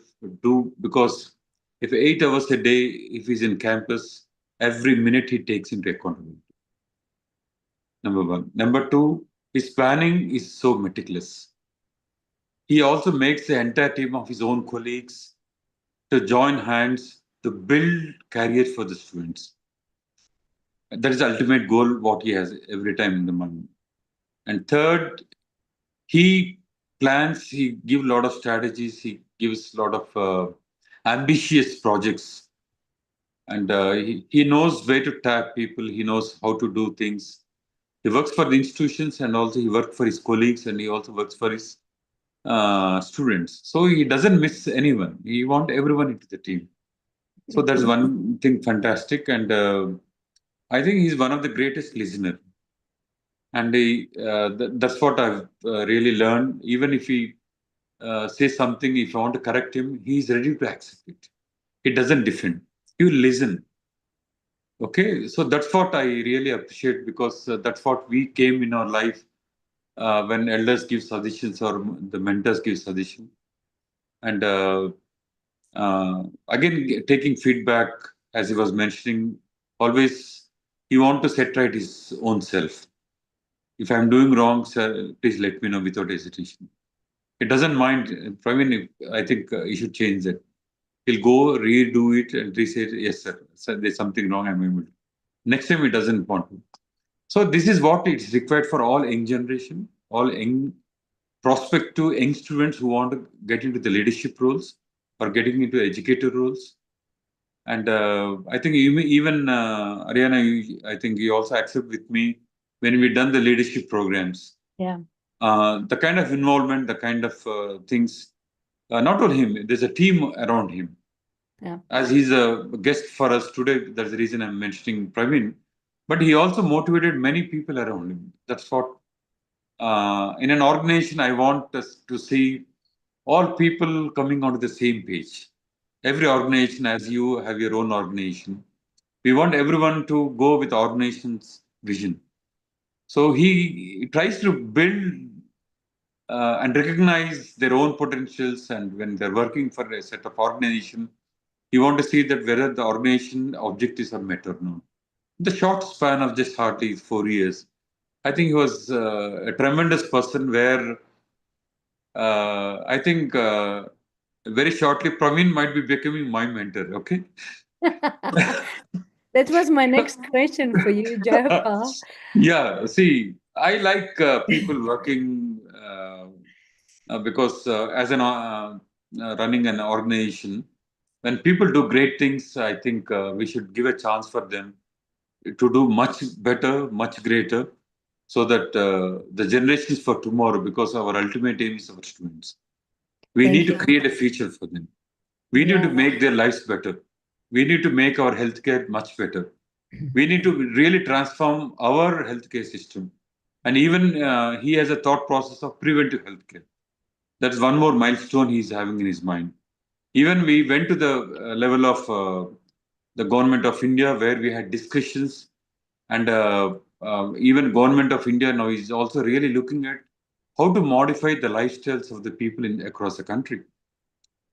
because if 8 hours a day, if he's in campus, every minute he takes into accountability. Number one. Number two, his planning is so meticulous. He also makes the entire team of his own colleagues to join hands to build careers for the students. That is the ultimate goal, what he has every time in the mind. And third, he plans, he gives a lot of strategies, he gives a lot of ambitious projects. And he knows where to tap people, he knows how to do things. He works for the institutions, and also he works for his colleagues, and he also works for his students. So he doesn't miss anyone. He wants everyone into the team. So that's one thing fantastic. And I think he's one of the greatest listener. And that's what I've really learned. Even if he says something, if I want to correct him, he's ready to accept it. He doesn't defend. He will listen. Okay, so that's what I really appreciate, because that's what we came in our life when elders give suggestions or the mentors give suggestion. And again, taking feedback, as he was mentioning, always he want to set right his own self. If I'm doing wrong, sir, please let me know without hesitation. It doesn't mind. Praveen, I think you should change that. He'll go redo it and say, yes, sir. Sir, there's something wrong. I'm able to. Next time, he doesn't want to. So this is what it's required for all young generation, all young prospective young students who want to get into the leadership roles or getting into educator roles. And I think even Ariana, I think you also accept with me when we done the leadership programs. Yeah. The kind of involvement, the kind of things, not only him, there's a team around him. Yeah. As he's a guest for us today, that's the reason I'm mentioning Praveen. But he also motivated many people around him. That's what, in an organization, I want us to see all people coming onto the same page. Every organization, as you have your own organization, we want everyone to go with the organization's vision. So he tries to build and recognize their own potentials, and when they're working for a set of organization, you want to see that whether the organization objectives are met or not. The short span of just hardly 4 years, I think he was a tremendous person where I think very shortly Praveen might be becoming my mentor, okay? That was my next question for you, Jayapal. Yeah, see, I like people working because as an running an organization, when people do great things, I think we should give a chance for them to do much better, much greater, so that the generations for tomorrow, because our ultimate aim is our students. We need Thank to you. create a future for them. We need to Yeah. make their lives better. We need to make our healthcare much better. We need to really transform our healthcare system. And even he has a thought process of preventive healthcare. That's one more milestone he's having in his mind. Even we went to the level of the government of India where we had discussions, and even government of India now is also really looking at how to modify the lifestyles of the people across the country.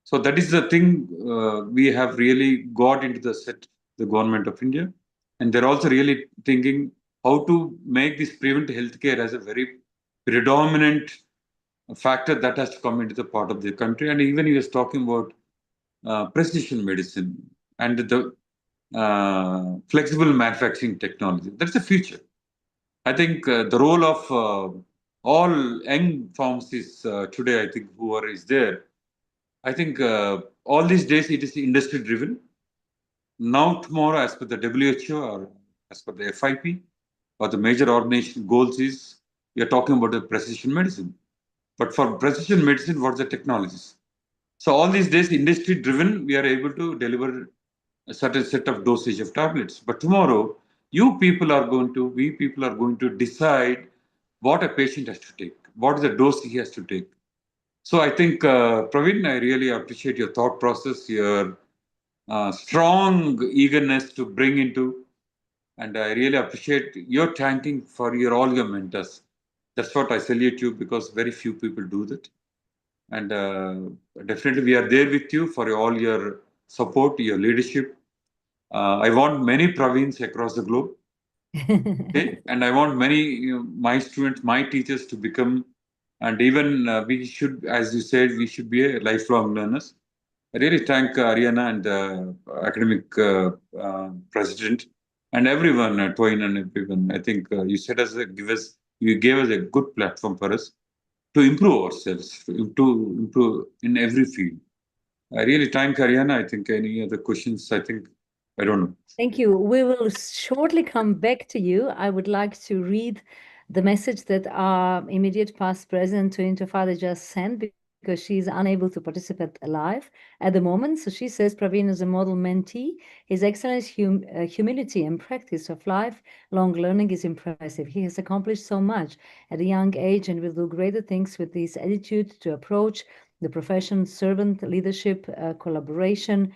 So that is the thing we have really got into the set, the government of India, and they're also really thinking how to make this preventive healthcare as a very predominant factor that has to come into the part of the country. And even he was talking about precision medicine and the flexible manufacturing technology. That's the future. I think the role of all young pharmacists today, I think whoever is there, I think all these days it is industry driven. Now, tomorrow, as per the WHO or as per the FIP or the major organization goals is we are talking about the precision medicine. But for precision medicine, what's the technologies? So all these days, industry driven, we are able to deliver a certain set of dosage of tablets. But tomorrow, we people are going to decide what a patient has to take, what is the dose he has to take. So I think, Praveen, I really appreciate your thought process, your strong eagerness to bring into, and I really appreciate your thanking for all your mentors. That's what I salute you because very few people do that. And definitely we are there with you for all your support, your leadership. I want many Praveens across the globe. Okay? And I want many my students, my teachers to become, and even we should, as you said, we should be a lifelong learners. I really thank Arijana and academic president and everyone, Toyin and everyone. I think you said you gave us a good platform for us to improve ourselves, to improve in every field. I really thank Arijana. I think any other questions, I think, I don't know. Thank you. We will shortly come back to you. I would like to read the message that our immediate past president Toyin Tofade just sent because she's unable to participate live at the moment. So she says Praveen is a model mentee. His excellent humility and practice of lifelong learning is impressive. He has accomplished so much at a young age and will do greater things with this attitude to approach the profession, servant leadership, collaboration,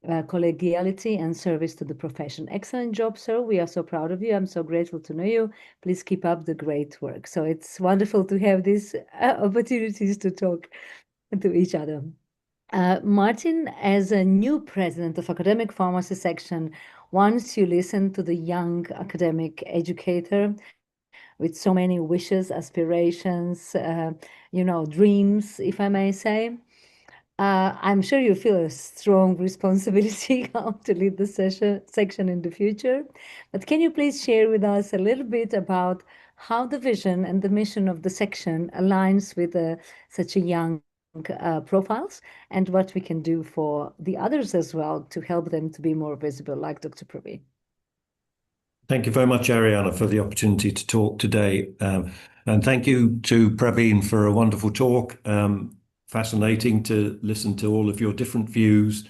collegiality and service to the profession. Excellent job, sir. We are so proud of you. I'm so grateful to know you. Please keep up the great work. So it's wonderful to have these opportunities to talk to each other. Martin, as a new president of academic pharmacy section, once you listen to the young academic educator with so many wishes, aspirations, dreams, if I may say, I'm sure you feel a strong responsibility how to lead the section in the future. But can you please share with us a little bit about how the vision and the mission of the section aligns with such a young profiles and what we can do for the others as well to help them to be more visible, like Dr. Praveen? Thank you very much, Arijana, for the opportunity to talk today. And thank you to Praveen for a wonderful talk. Fascinating to listen to all of your different views.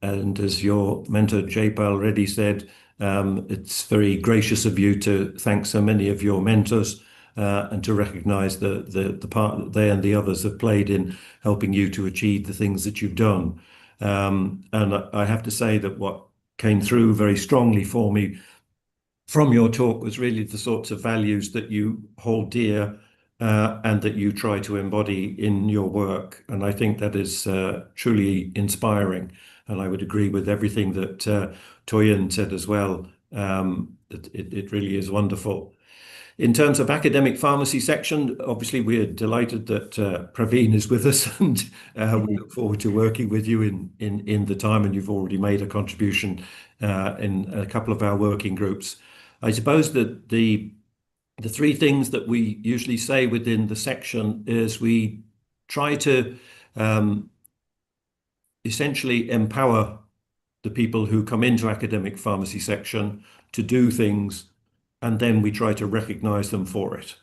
And as your mentor, Jayapal, Reddy said, it's very gracious of you to thank so many of your mentors and to recognize the part that they and the others have played in helping you to achieve the things that you've done. And I have to say that what came through very strongly for me from your talk was really the sorts of values that you hold dear and that you try to embody in your work. And I think that is truly inspiring. And I would agree with everything that Toyin said as well. It really is wonderful. In terms of academic pharmacy section, obviously we're delighted that Praveen is with us, and we look forward to working with you in the time, and you've already made a contribution in a couple of our working groups. I suppose that the three things that we usually say within the section is we try to essentially empower the people who come into academic pharmacy section to do things, and then we try to recognize them for it.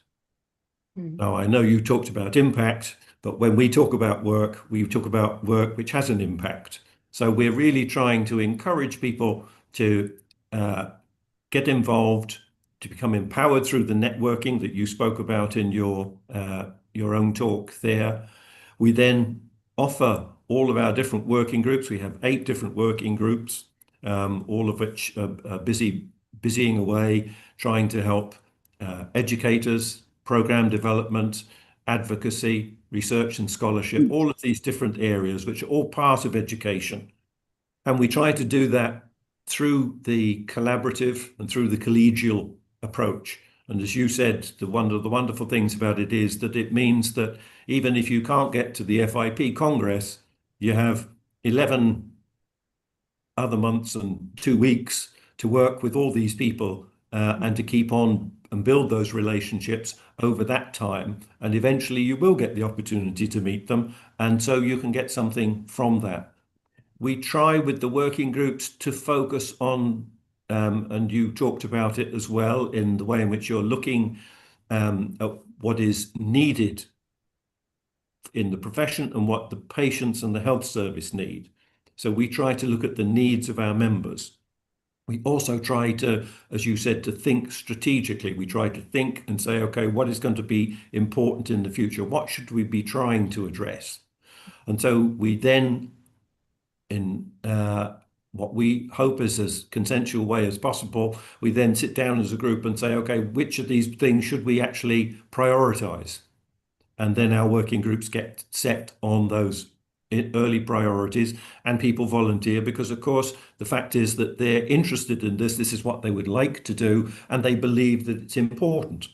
Now, I know you talked about impact, but when we talk about work, we talk about work which has an impact. So we're really trying to encourage people to get involved, to become empowered through the networking that you spoke about in your own talk there. We then offer all of our different working groups. We have 8 different working groups, all of which are busying away, trying to help educators, program development, advocacy, research and scholarship, all of these different areas, which are all part of education. And we try to do that through the collaborative and through the collegial approach. And as you said, the wonderful things about it is that it means that even if you can't get to the FIP Congress, you have 11 other months and 2 weeks to work with all these people and to keep on and build those relationships over that time. And eventually you will get the opportunity to meet them. And so you can get something from that. We try with the working groups to focus on, and you talked about it as well, in the way in which you're looking at what is needed in the profession and what the patients and the health service need. So we try to look at the needs of our members. We also try to, as you said, to think strategically. We try to think and say, okay, what is going to be important in the future? What should we be trying to address? And so we then, in what we hope is as consensual way as possible, we then sit down as a group and say, okay, which of these things should we actually prioritize? And then our working groups get set on those early priorities, and people volunteer because, of course, the fact is that they're interested in this. This is what they would like to do, and they believe that it's important.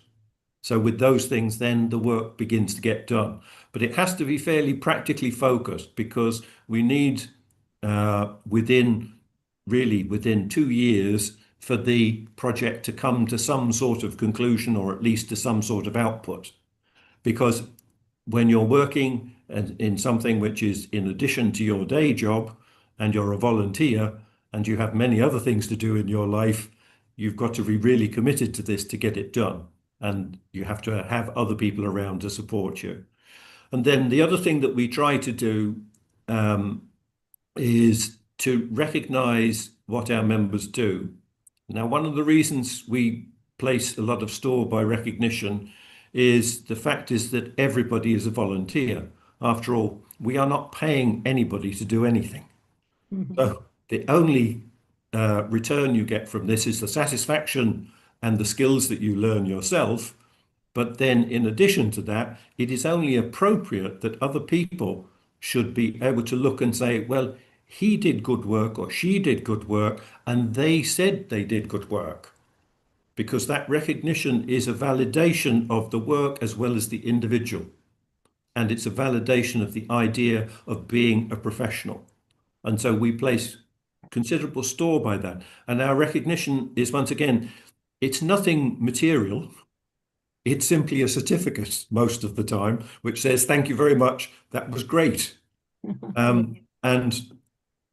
So with those things, then the work begins to get done. But it has to be fairly practically focused, because we need within 2 years for the project to come to some sort of conclusion, or at least to some sort of output. Because when you're working in something which is in addition to your day job, and you're a volunteer and you have many other things to do in your life, you've got to be really committed to this to get it done. And you have to have other people around to support you. And then the other thing that we try to do is to recognize what our members do. Now, one of the reasons we place a lot of store by recognition is the fact is that everybody is a volunteer. After all, we are not paying anybody to do anything. So the only return you get from this is the satisfaction and the skills that you learn yourself. But then in addition to that, it is only appropriate that other people should be able to look and say, well, he did good work or she did good work, and they said they did good work. Because that recognition is a validation of the work as well as the individual. And it's a validation of the idea of being a professional. And so we place considerable store by that. And our recognition is, once again, it's nothing material. It's simply a certificate most of the time, which says, thank you very much, that was great. And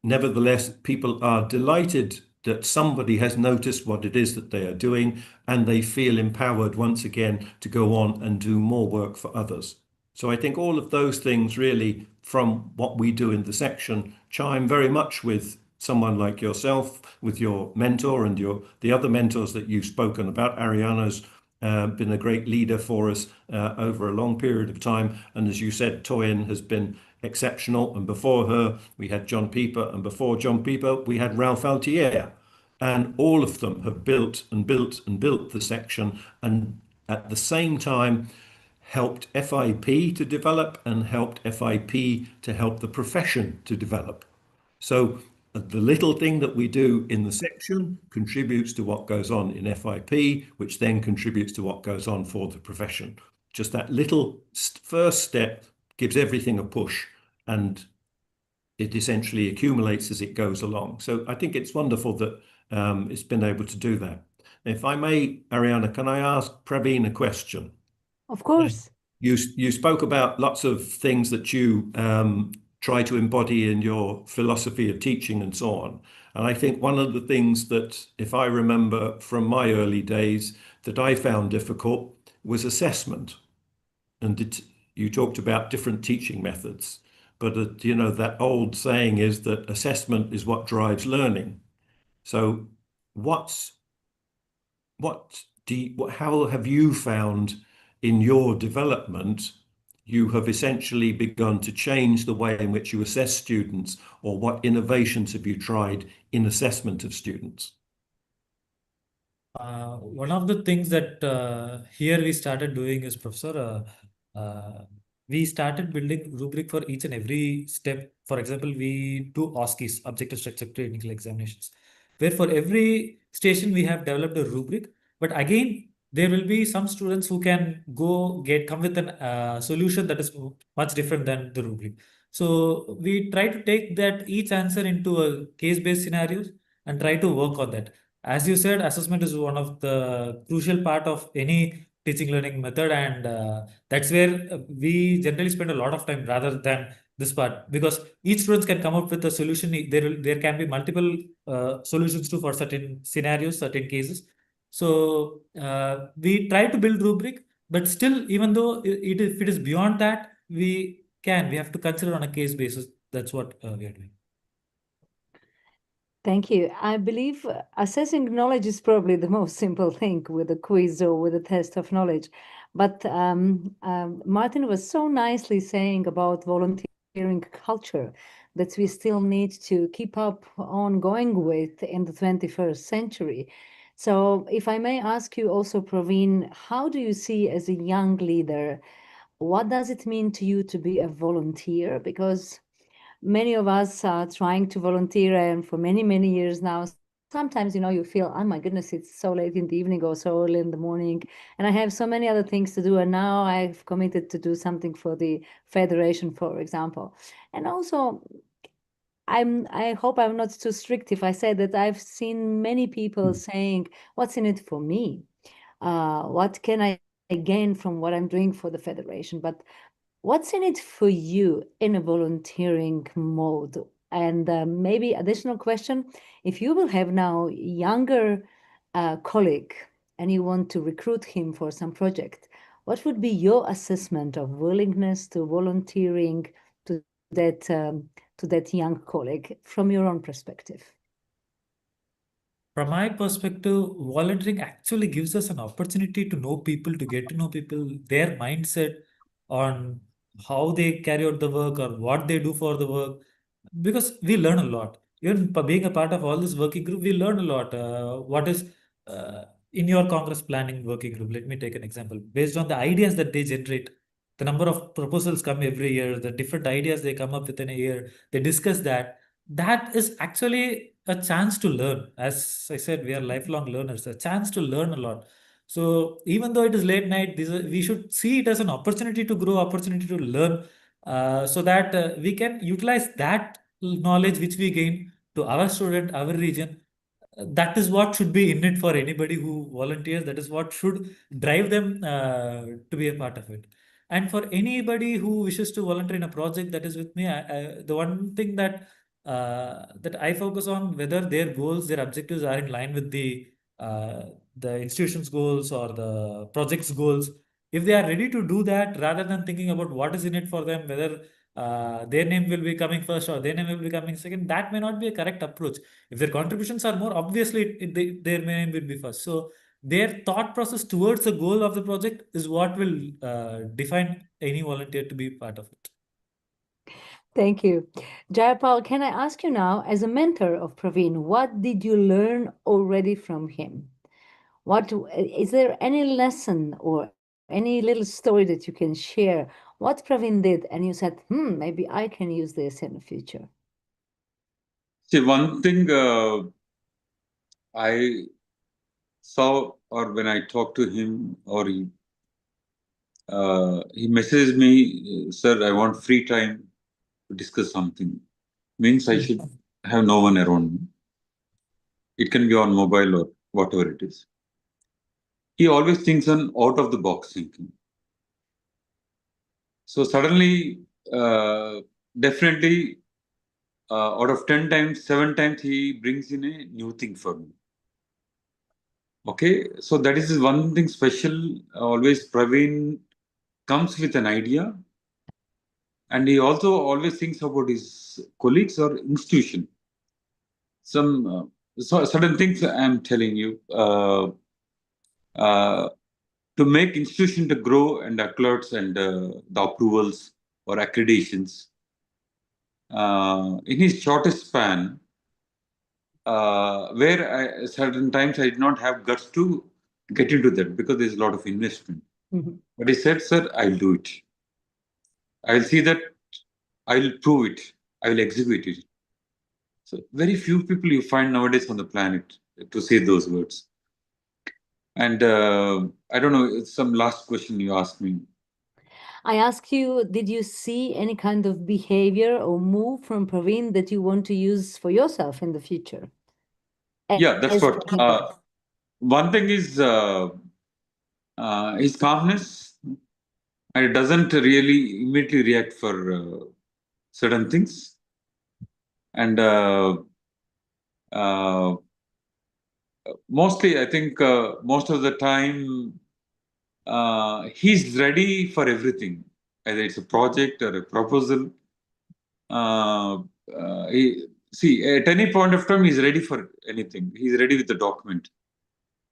nevertheless, people are delighted that somebody has noticed what it is that they are doing, and they feel empowered once again to go on and do more work for others. So I think all of those things really, from what we do in the section, chime very much with someone like yourself, with your mentor and the other mentors that you've spoken about. Arijana's been a great leader for us over a long period of time. And as you said, Toyin has been exceptional. And before her, we had John Pieper. And before John Pieper, we had Ralph Altier. And all of them have built and built and built the section. And at the same time, helped FIP to develop and helped FIP to help the profession to develop. So the little thing that we do in the section contributes to what goes on in FIP, which then contributes to what goes on for the profession. Just that little first step gives everything a push, and it essentially accumulates as it goes along. So I think it's wonderful that it's been able to do that. If I may, Arijana, can I ask Praveen a question? Of course. You spoke about lots of things that you try to embody in your philosophy of teaching and so on. And I think one of the things that, if I remember from my early days, that I found difficult was assessment. And you talked about different teaching methods, but you know, that old saying is that assessment is what drives learning. So how have you found in your development, you have essentially begun to change the way in which you assess students, or what innovations have you tried in assessment of students? One of the things that here we started doing is, Professor, we started building rubric for each and every step. For example, we do OSCEs, Objective Structured Clinical Examinations, where for every station we have developed a rubric. But again, there will be some students who can come with a solution that is much different than the rubric. So we try to take that each answer into a case-based scenarios and try to work on that. As you said, assessment is one of the crucial part of any teaching learning method, and that's where we generally spend a lot of time rather than this part, because each student can come up with a solution. There can be multiple solutions too for certain scenarios, certain cases. So we try to build rubric, but still, even though if it is beyond that, we have to consider on a case basis. That's what we are doing. Thank you. I believe assessing knowledge is probably the most simple thing with a quiz or with a test of knowledge. But Martin was so nicely saying about volunteering culture that we still need to keep up on going with in the 21st century. So if I may ask you also, Praveen, how do you see as a young leader, what does it mean to you to be a volunteer? Because many of us are trying to volunteer, and for many, many years now, sometimes, you know, you feel, oh my goodness, it's so late in the evening or so early in the morning, and I have so many other things to do. And now I've committed to do something for the Federation, for example. And also, I hope I'm not too strict if I say that I've seen many people saying, what's in it for me? What can I gain from what I'm doing for the Federation? But what's in it for you in a volunteering mode? And maybe additional question, if you will have now younger colleague and you want to recruit him for some project, what would be your assessment of willingness to volunteering to that young colleague from your own perspective? From my perspective, volunteering actually gives us an opportunity to know people, to get to know people, their mindset on how they carry out the work or what they do for the work, because we learn a lot. Even being a part of all this working group, we learn a lot. What is in your Congress planning working group? Let me take an example. Based on the ideas that they generate, the number of proposals come every year, the different ideas they come up within a year, they discuss that. That is actually a chance to learn. As I said, we are lifelong learners, a chance to learn a lot. So even though it is late night, we should see it as an opportunity to grow, opportunity to learn, so that we can utilize that knowledge which we gain to our student, our region. That is what should be in it for anybody who volunteers. That is what should drive them to be a part of it. And for anybody who wishes to volunteer in a project that is with me, the one thing that I focus on, whether their goals, their objectives are in line with the institution's goals or the project's goals. if they are ready to do that, rather than thinking about what is in it for them, whether their name will be coming first or their name will be coming second, that may not be a correct approach. If their contributions are more, obviously their name will be first. So their thought process towards the goal of the project is what will define any volunteer to be part of it. Thank you. Jayapal, can I ask you now, as a mentor of Praveen, what did you learn already from him? What is there any lesson or any little story that you can share? What Praveen did, and you said, maybe I can use this in the future. See, one thing I saw, or when I talked to him, or he messaged me, sir, I want free time to discuss something. Means I should have no one around me. It can be on mobile or whatever it is. He always thinks on out of the box thinking. So suddenly, definitely, out of 10 times, 7 times, he brings in a new thing for me. Okay, so that is one thing special. Always Praveen comes with an idea, and he also always thinks about his colleagues or institution. Some certain things I'm telling you. To make institution to grow and accolades and the approvals or accreditations in his shortest span, where certain times I did not have guts to get into that because there's a lot of investment. But he said, sir, I'll do it. I'll see that, I'll prove it, I will execute it. So very few people you find nowadays on the planet to say those words. And I don't know, some last question you asked me. I ask you, did you see any kind of behavior or move from Praveen that you want to use for yourself in the future? Yeah, that's what. One thing is his calmness, and it doesn't really immediately react for certain things. And mostly, I think most of the time, he's ready for everything, either it's a project or a proposal. See, at any point of time, he's ready for anything. He's ready with the document.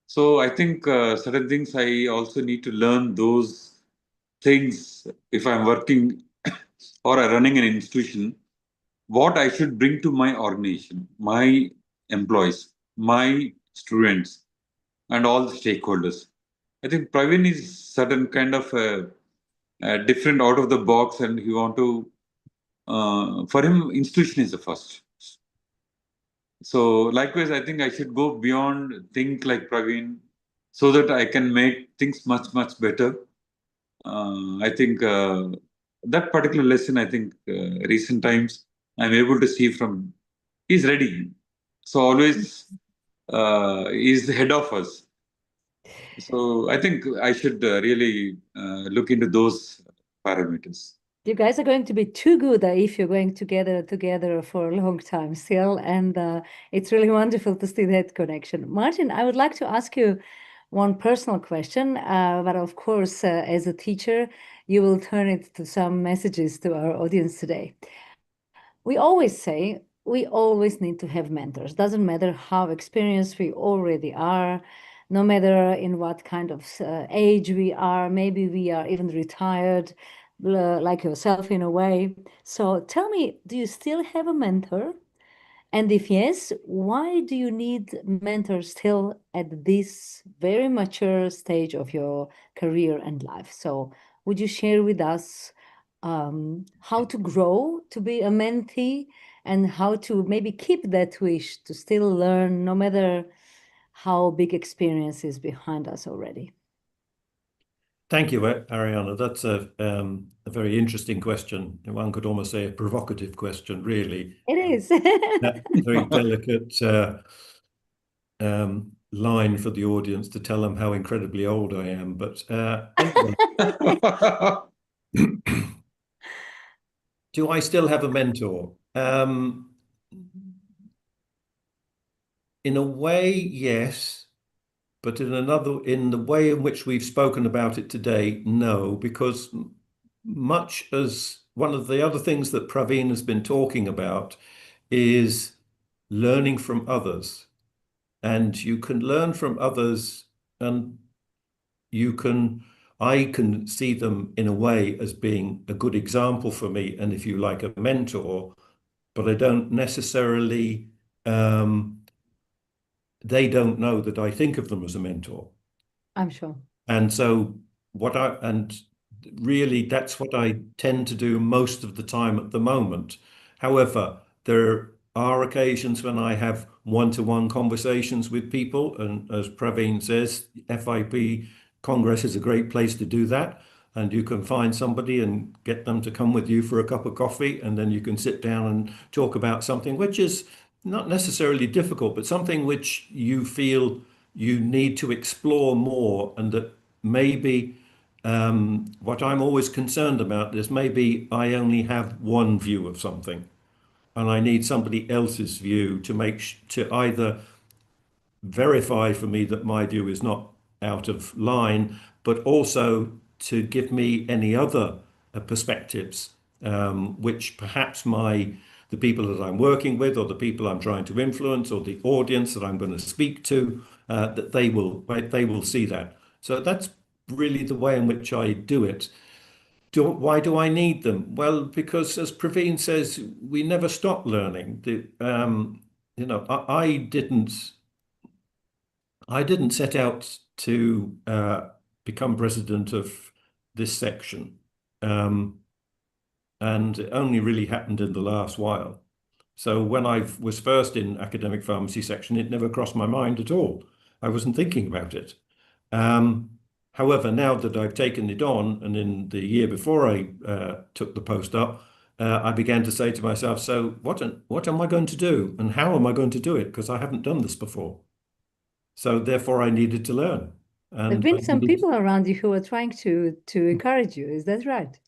So I think certain things I also need to learn those things if I'm working or running an institution, what I should bring to my organization, my employees, my students, and all the stakeholders. I think Praveen is certain kind of a different out of the box, and he want to. For him, institution is the first. So likewise, I think I should go beyond, think like Praveen, so that I can make things much, much better. I think that particular lesson, I think recent times, I'm able to see from, he's ready. So always he's the head of us. So I think I should really look into those parameters. You guys are going to be too good if you're going together for a long time still. And it's really wonderful to see that connection. Martin, I would like to ask you one personal question, but of course, as a teacher, you will turn it to some messages to our audience today. We always say we always need to have mentors. Doesn't matter how experienced we already are, no matter in what kind of age we are, maybe we are even retired, like yourself in a way. So tell me, do you still have a mentor? And if yes, why do you need mentors still at this very mature stage of your career and life? So would you share with us how to grow to be a mentee and how to maybe keep that wish to still learn no matter how big experience is behind us already? Thank you, Arijana. That's a very interesting question. One could almost say a provocative question, really. It is. Very delicate line for the audience to tell them how incredibly old I am. But anyway. Do I still have a mentor? In a way, yes. but in the way in which we've spoken about it today, no, because much as one of the other things that Praveen has been talking about is learning from others. And you can learn from others, and I can see them in a way as being a good example for me, and if you like, a mentor, but I don't necessarily, they don't know that I think of them as a mentor. I'm sure. And so really that's what I tend to do most of the time at the moment. However, there are occasions when I have one-to-one conversations with people, and as Praveen says, FIP Congress is a great place to do that. And you can find somebody and get them to come with you for a cup of coffee, and then you can sit down and talk about something which is not necessarily difficult, but something which you feel you need to explore more, and that maybe what I'm always concerned about is maybe I only have one view of something, and I need somebody else's view to either verify for me that my view is not out of line, but also to give me any other perspectives, which perhaps the people that I'm working with, or the people I'm trying to influence, or the audience that I'm going to speak to, that they will see that. So that's really the way in which I do it. Why do I need them? Well, because as Praveen says, we never stop learning. I didn't set out to become president of this section, and it only really happened in the last while. So when I was first in academic pharmacy section, it never crossed my mind at all. I wasn't thinking about it. However, now that I've taken it on, and in the year before I took the post up, I began to say to myself, so what am I going to do, and how am I going to do it? Because I haven't done this before. So therefore, I needed to learn. There have been some people around you who are trying to encourage you. Is that right?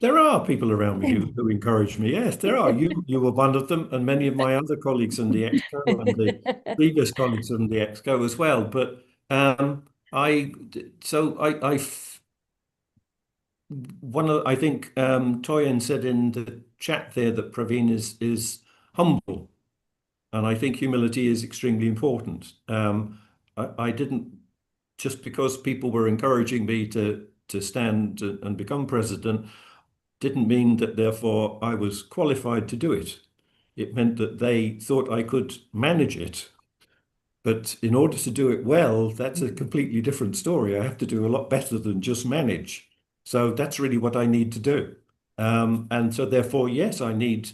There are people around me who encourage me. Yes, there are. You were one of them, and many of my other colleagues in the Exco, and the previous colleagues in the Exco as well. But I think Toyin said in the chat there that Praveen is humble, and I think humility is extremely important. I didn't, just because people were encouraging me to stand and become president, didn't mean that therefore I was qualified to do it. It meant that they thought I could manage it. But in order to do it well, that's a completely different story. I have to do a lot better than just manage. So that's really what I need to do. And so therefore, yes, I need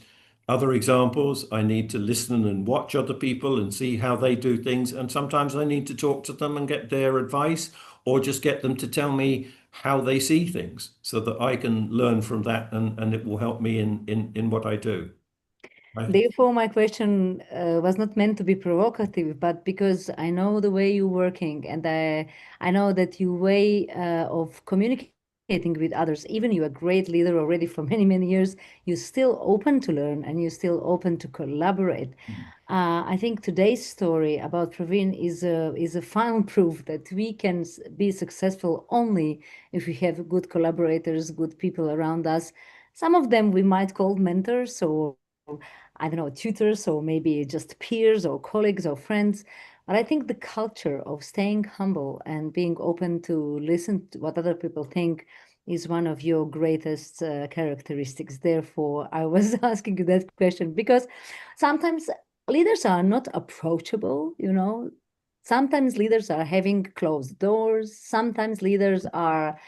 other examples. I need to listen and watch other people and see how they do things. And sometimes I need to talk to them and get their advice, or just get them to tell me how they see things, so that I can learn from that, and it will help me in what I do. Therefore, my question was not meant to be provocative, but because I know the way you're working, and I know that your way of communicating with others, even you're a great leader already for many, many years, you're still open to learn, and you're still open to collaborate. I think today's story about Praveen is a final proof that we can be successful only if we have good collaborators, good people around us. Some of them we might call mentors, or I don't know, tutors, or maybe just peers or colleagues or friends. But I think the culture of staying humble and being open to listen to what other people think is one of your greatest characteristics. Therefore, I was asking you that question because sometimes leaders are not approachable, Sometimes leaders are having closed doors. Sometimes leaders are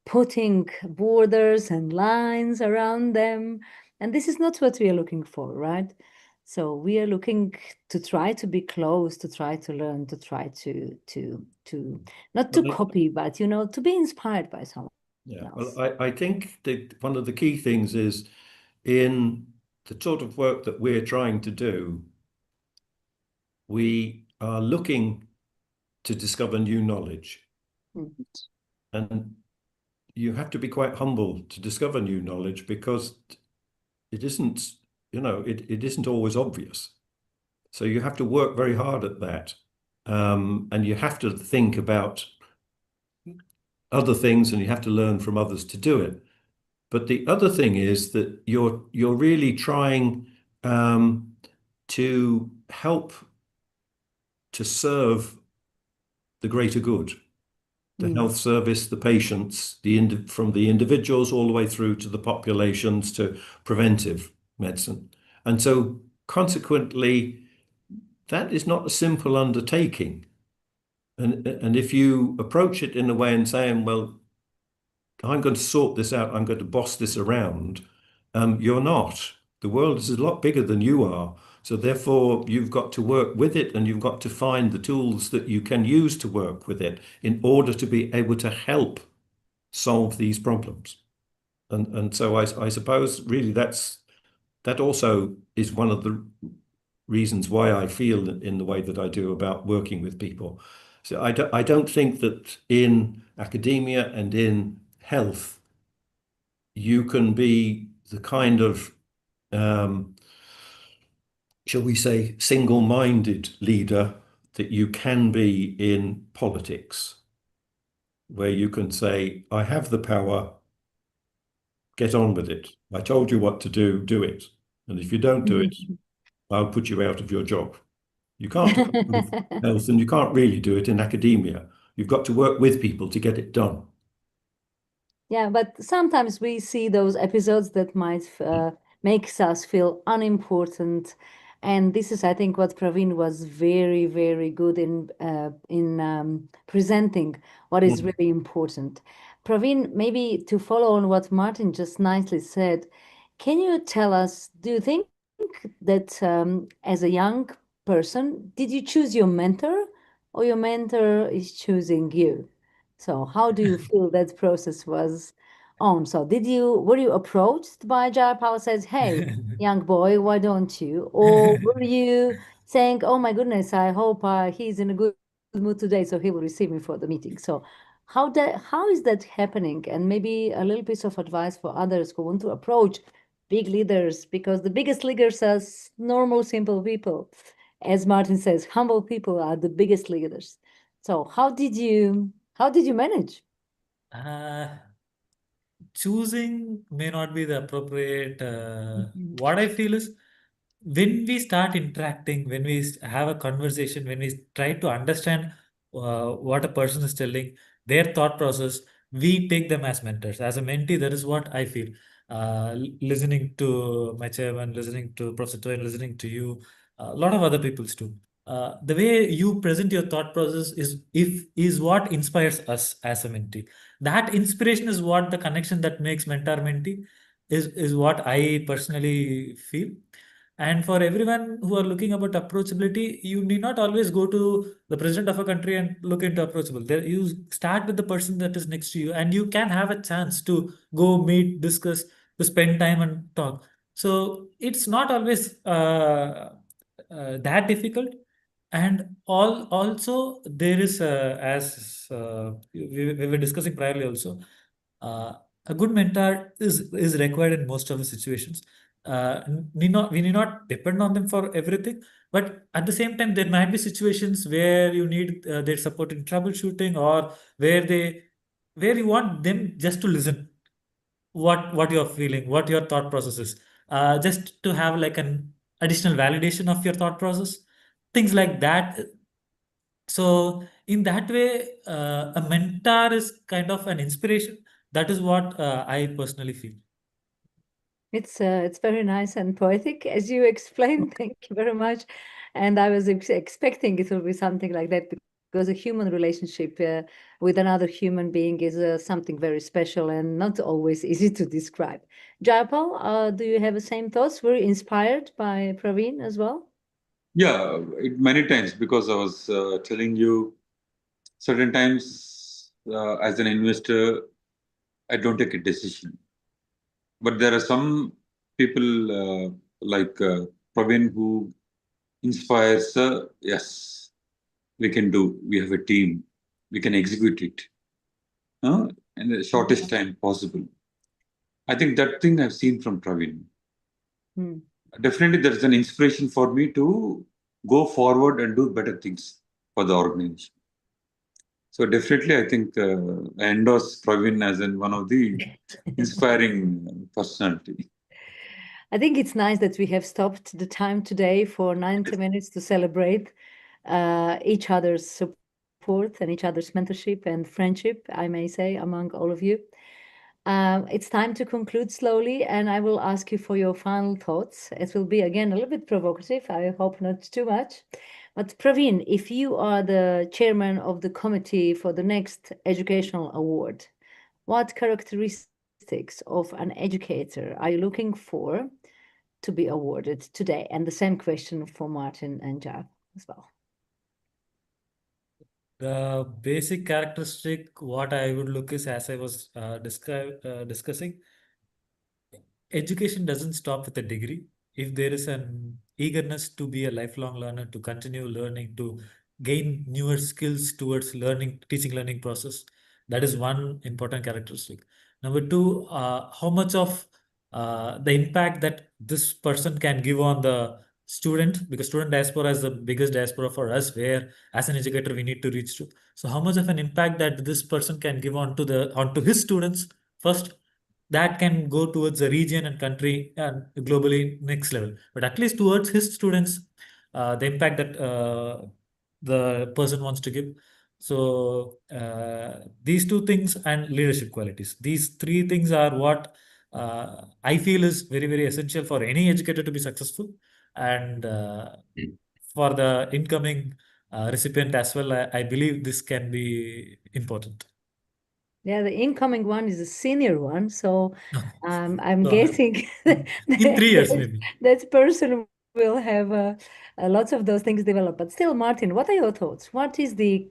putting borders and lines around them. And this is not what we are looking for, right? So we are looking to try to be close, to try to learn, to try to not to copy, but to be inspired by someone else. Well, I think that one of the key things is, in the sort of work that we're trying to do, we are looking to discover new knowledge. Mm-hmm. And you have to be quite humble to discover new knowledge, because it isn't, it isn't always obvious. So you have to work very hard at that. and you have to think about other things, and you have to learn from others to do it. But the other thing is that you're really trying to help to serve the greater good, the health service, the patients, from the individuals all the way through to the populations to preventive medicine. And so consequently, that is not a simple undertaking. And if you approach it in a way and saying, well, I'm going to sort this out, I'm going to boss this around, you're not. The world is a lot bigger than you are. So therefore, you've got to work with it, and you've got to find the tools that you can use to work with it in order to be able to help solve these problems. And so I suppose really that also is one of the reasons why I feel in the way that I do about working with people. So I don't think that in academia and in health, you can be the kind of, shall we say, single-minded leader that you can be in politics, where you can say, I have the power, get on with it. I told you what to do it. And if you don't do it, I'll put you out of your job. You can't do it with health, and you can't really do it in academia. You've got to work with people to get it done. Yeah, but sometimes we see those episodes that might makes us feel unimportant, and this is, I think, what Praveen was very, very good in presenting what is really important. Praveen, maybe to follow on what Martin just nicely said, can you tell us, do you think that as a young person, did you choose your mentor, or your mentor is choosing you? So how do you feel that process was on? So were you approached by Jayapal says, hey, young boy, why don't you? Or were you saying, oh my goodness, I hope he's in a good mood today, so he will receive me for the meeting. So how is that happening? And maybe a little piece of advice for others who want to approach big leaders, because the biggest leaders are normal, simple people. As Martin says, humble people are the biggest leaders. So how did you manage? Choosing may not be the appropriate. What I feel is, when we start interacting, when we have a conversation, when we try to understand what a person is telling, their thought process, we take them as mentors. As a mentee, that is what I feel. Listening to my chairman, listening to Professor Toyin, listening to you, a lot of other people's too. The way you present your thought process is what inspires us as a mentee. That inspiration is what the connection that makes mentor-mentee is what I personally feel. And for everyone who are looking about approachability, you need not always go to the president of a country and look into approachable. There, you start with the person that is next to you, and you can have a chance to go meet, discuss, to spend time and talk. So it's not always that difficult. And also there is, as we were discussing priorly also, a good mentor is required in most of the situations. We need not depend on them for everything, but at the same time, there might be situations where you need their support in troubleshooting, or where you want them just to listen what you're feeling, what your thought process is, just to have like an additional validation of your thought process, things like that. So in that way, a mentor is kind of an inspiration. That is what I personally feel. It's very nice and poetic, as you explained. Thank you very much. And I was expecting it will be something like that, because a human relationship with another human being is something very special and not always easy to describe. Jayapal, do you have the same thoughts? Were you inspired by Praveen as well? Yeah, many times, because I was telling you, certain times as an investor, I don't take a decision. But there are some people like Praveen who inspires, yes, we can do, we have a team, we can execute it in the shortest time possible. I think that thing I've seen from Praveen. Definitely, there's an inspiration for me to go forward and do better things. for the organization. So definitely, I think I endorse Praveen as one of the inspiring personality. I think it's nice that we have stopped the time today for 90 minutes to celebrate each other's support and each other's mentorship and friendship, I may say, among all of you. It's time to conclude slowly, and I will ask you for your final thoughts. It will be, again, a little bit provocative. I hope not too much. But Praveen, if you are the chairman of the committee for the next educational award, what characteristics of an educator are you looking for to be awarded today? And the same question for Martin and Jack as well. The basic characteristic, what I would look is, as I was discussing, education doesn't stop with a degree. If there is an eagerness to be a lifelong learner, to continue learning, to gain newer skills towards learning, teaching learning process, that is one important characteristic. Number two, how much of the impact that this person can give on the student, because student diaspora is the biggest diaspora for us, where as an educator we need to reach to. So how much of an impact that this person can give onto his students first, that can go towards the region and country and globally next level. But at least towards his students, the impact that the person wants to give. So these two things and leadership qualities, these three things are what I feel is very, very essential for any educator to be successful. And for the incoming recipient as well, I believe this can be important. Yeah, the incoming one is a senior one, so I'm So, guessing in 3 years maybe. that person will have lots of those things developed. But still, Martin, what are your thoughts? What is the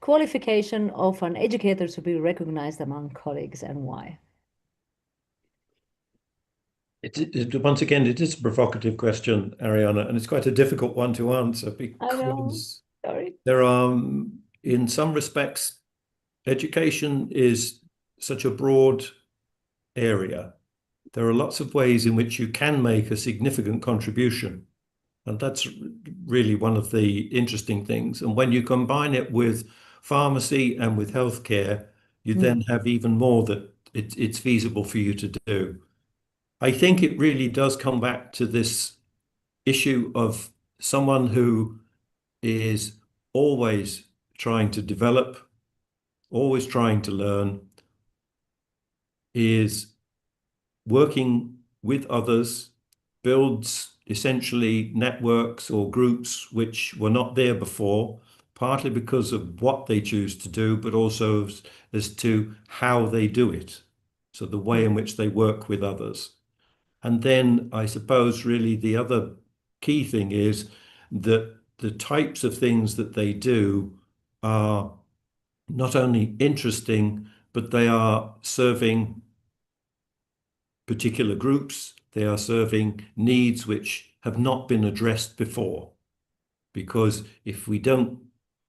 qualification of an educator to be recognized among colleagues, and why? Once again, it is a provocative question, Arijana, and it's quite a difficult one to answer I know. because Sorry. there are, in some respects, education is such a broad area. There are lots of ways in which you can make a significant contribution. And that's really one of the interesting things. And when you combine it with pharmacy and with healthcare, you then have even more that it's feasible for you to do. I think it really does come back to this issue of someone who is always trying to develop, always trying to learn, is working with others, builds essentially networks or groups which were not there before, partly because of what they choose to do, but also as to how they do it. So the way in which they work with others. And then I suppose really the other key thing is that the types of things that they do are not only interesting, but they are serving particular groups. They are serving needs which have not been addressed before. Because if we don't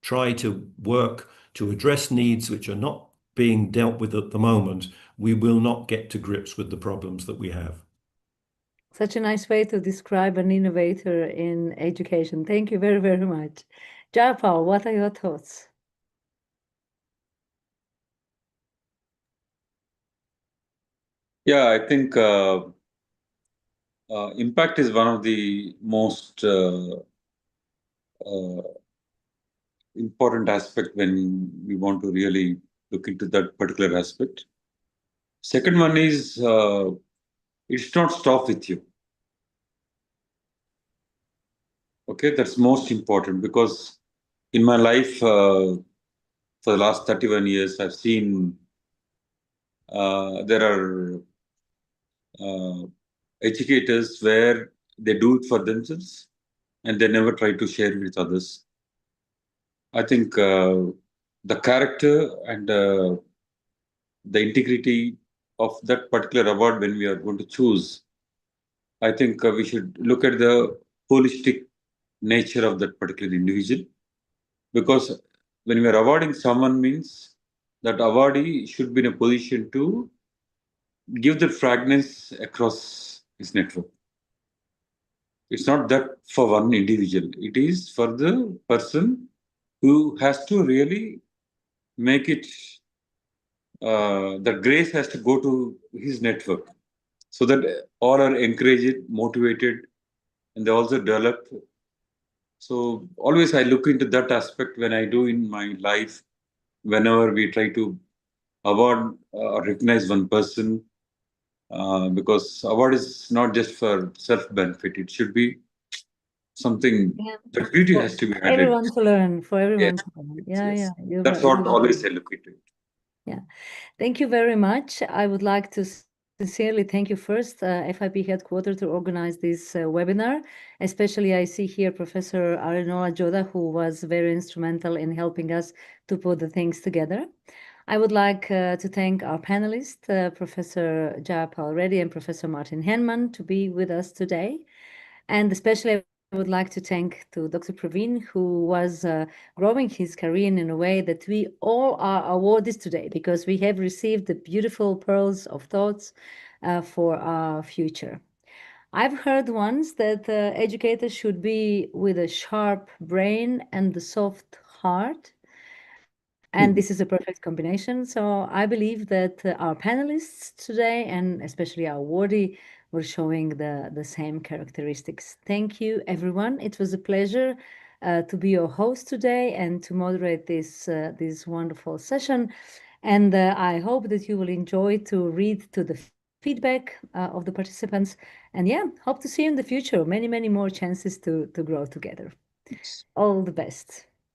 try to work to address needs which are not being dealt with at the moment, we will not get to grips with the problems that we have. Such a nice way to describe an innovator in education. Thank you very, very much. Jayapal, what are your thoughts? Yeah, I think impact is one of the most important aspect when we want to really look into that particular aspect. Second one is it's not stop with you. Okay, that's most important because in my life for the last 31 years, I've seen there are educators where they do it for themselves and they never try to share it with others. I think the character and the integrity of that particular award when we are going to choose, I think we should look at the holistic nature of that particular individual, because when we are awarding someone means that awardee should be in a position to give the fragrance across his network. It's not that for one individual, it is for the person who has to really make it, the grace has to go to his network so that all are encouraged, motivated, and they also develop. So always I look into that aspect when I do in my life, whenever we try to award or recognize one person, because award is not just for self-benefit. It should be something, Yeah. the beauty For has to be added. everyone to learn, for everyone Yes, to learn. yes, Yeah, yes. yeah. That's what always I look into. Yeah. Thank you very much. I would like to sincerely thank you first, FIP headquarters, to organize this webinar. Especially, I see here Professor Arinola Joda, who was very instrumental in helping us to put the things together. I would like to thank our panelists, Professor Jayapal Reddy and Professor Martin Henman, to be with us today. And especially, I would like to thank to Dr. Praveen, who was growing his career in a way that we all are awardees today, because we have received the beautiful pearls of thoughts for our future. I've heard once that educators should be with a sharp brain and a soft heart. And this is a perfect combination. So I believe that our panelists today, and especially our awardee, were showing the same characteristics. Thank you, everyone. It was a pleasure to be your host today and to moderate this wonderful session. And I hope that you will enjoy to read to the feedback of the participants. And yeah, hope to see you in the future. Many, many more chances to grow together. Yes. All the best.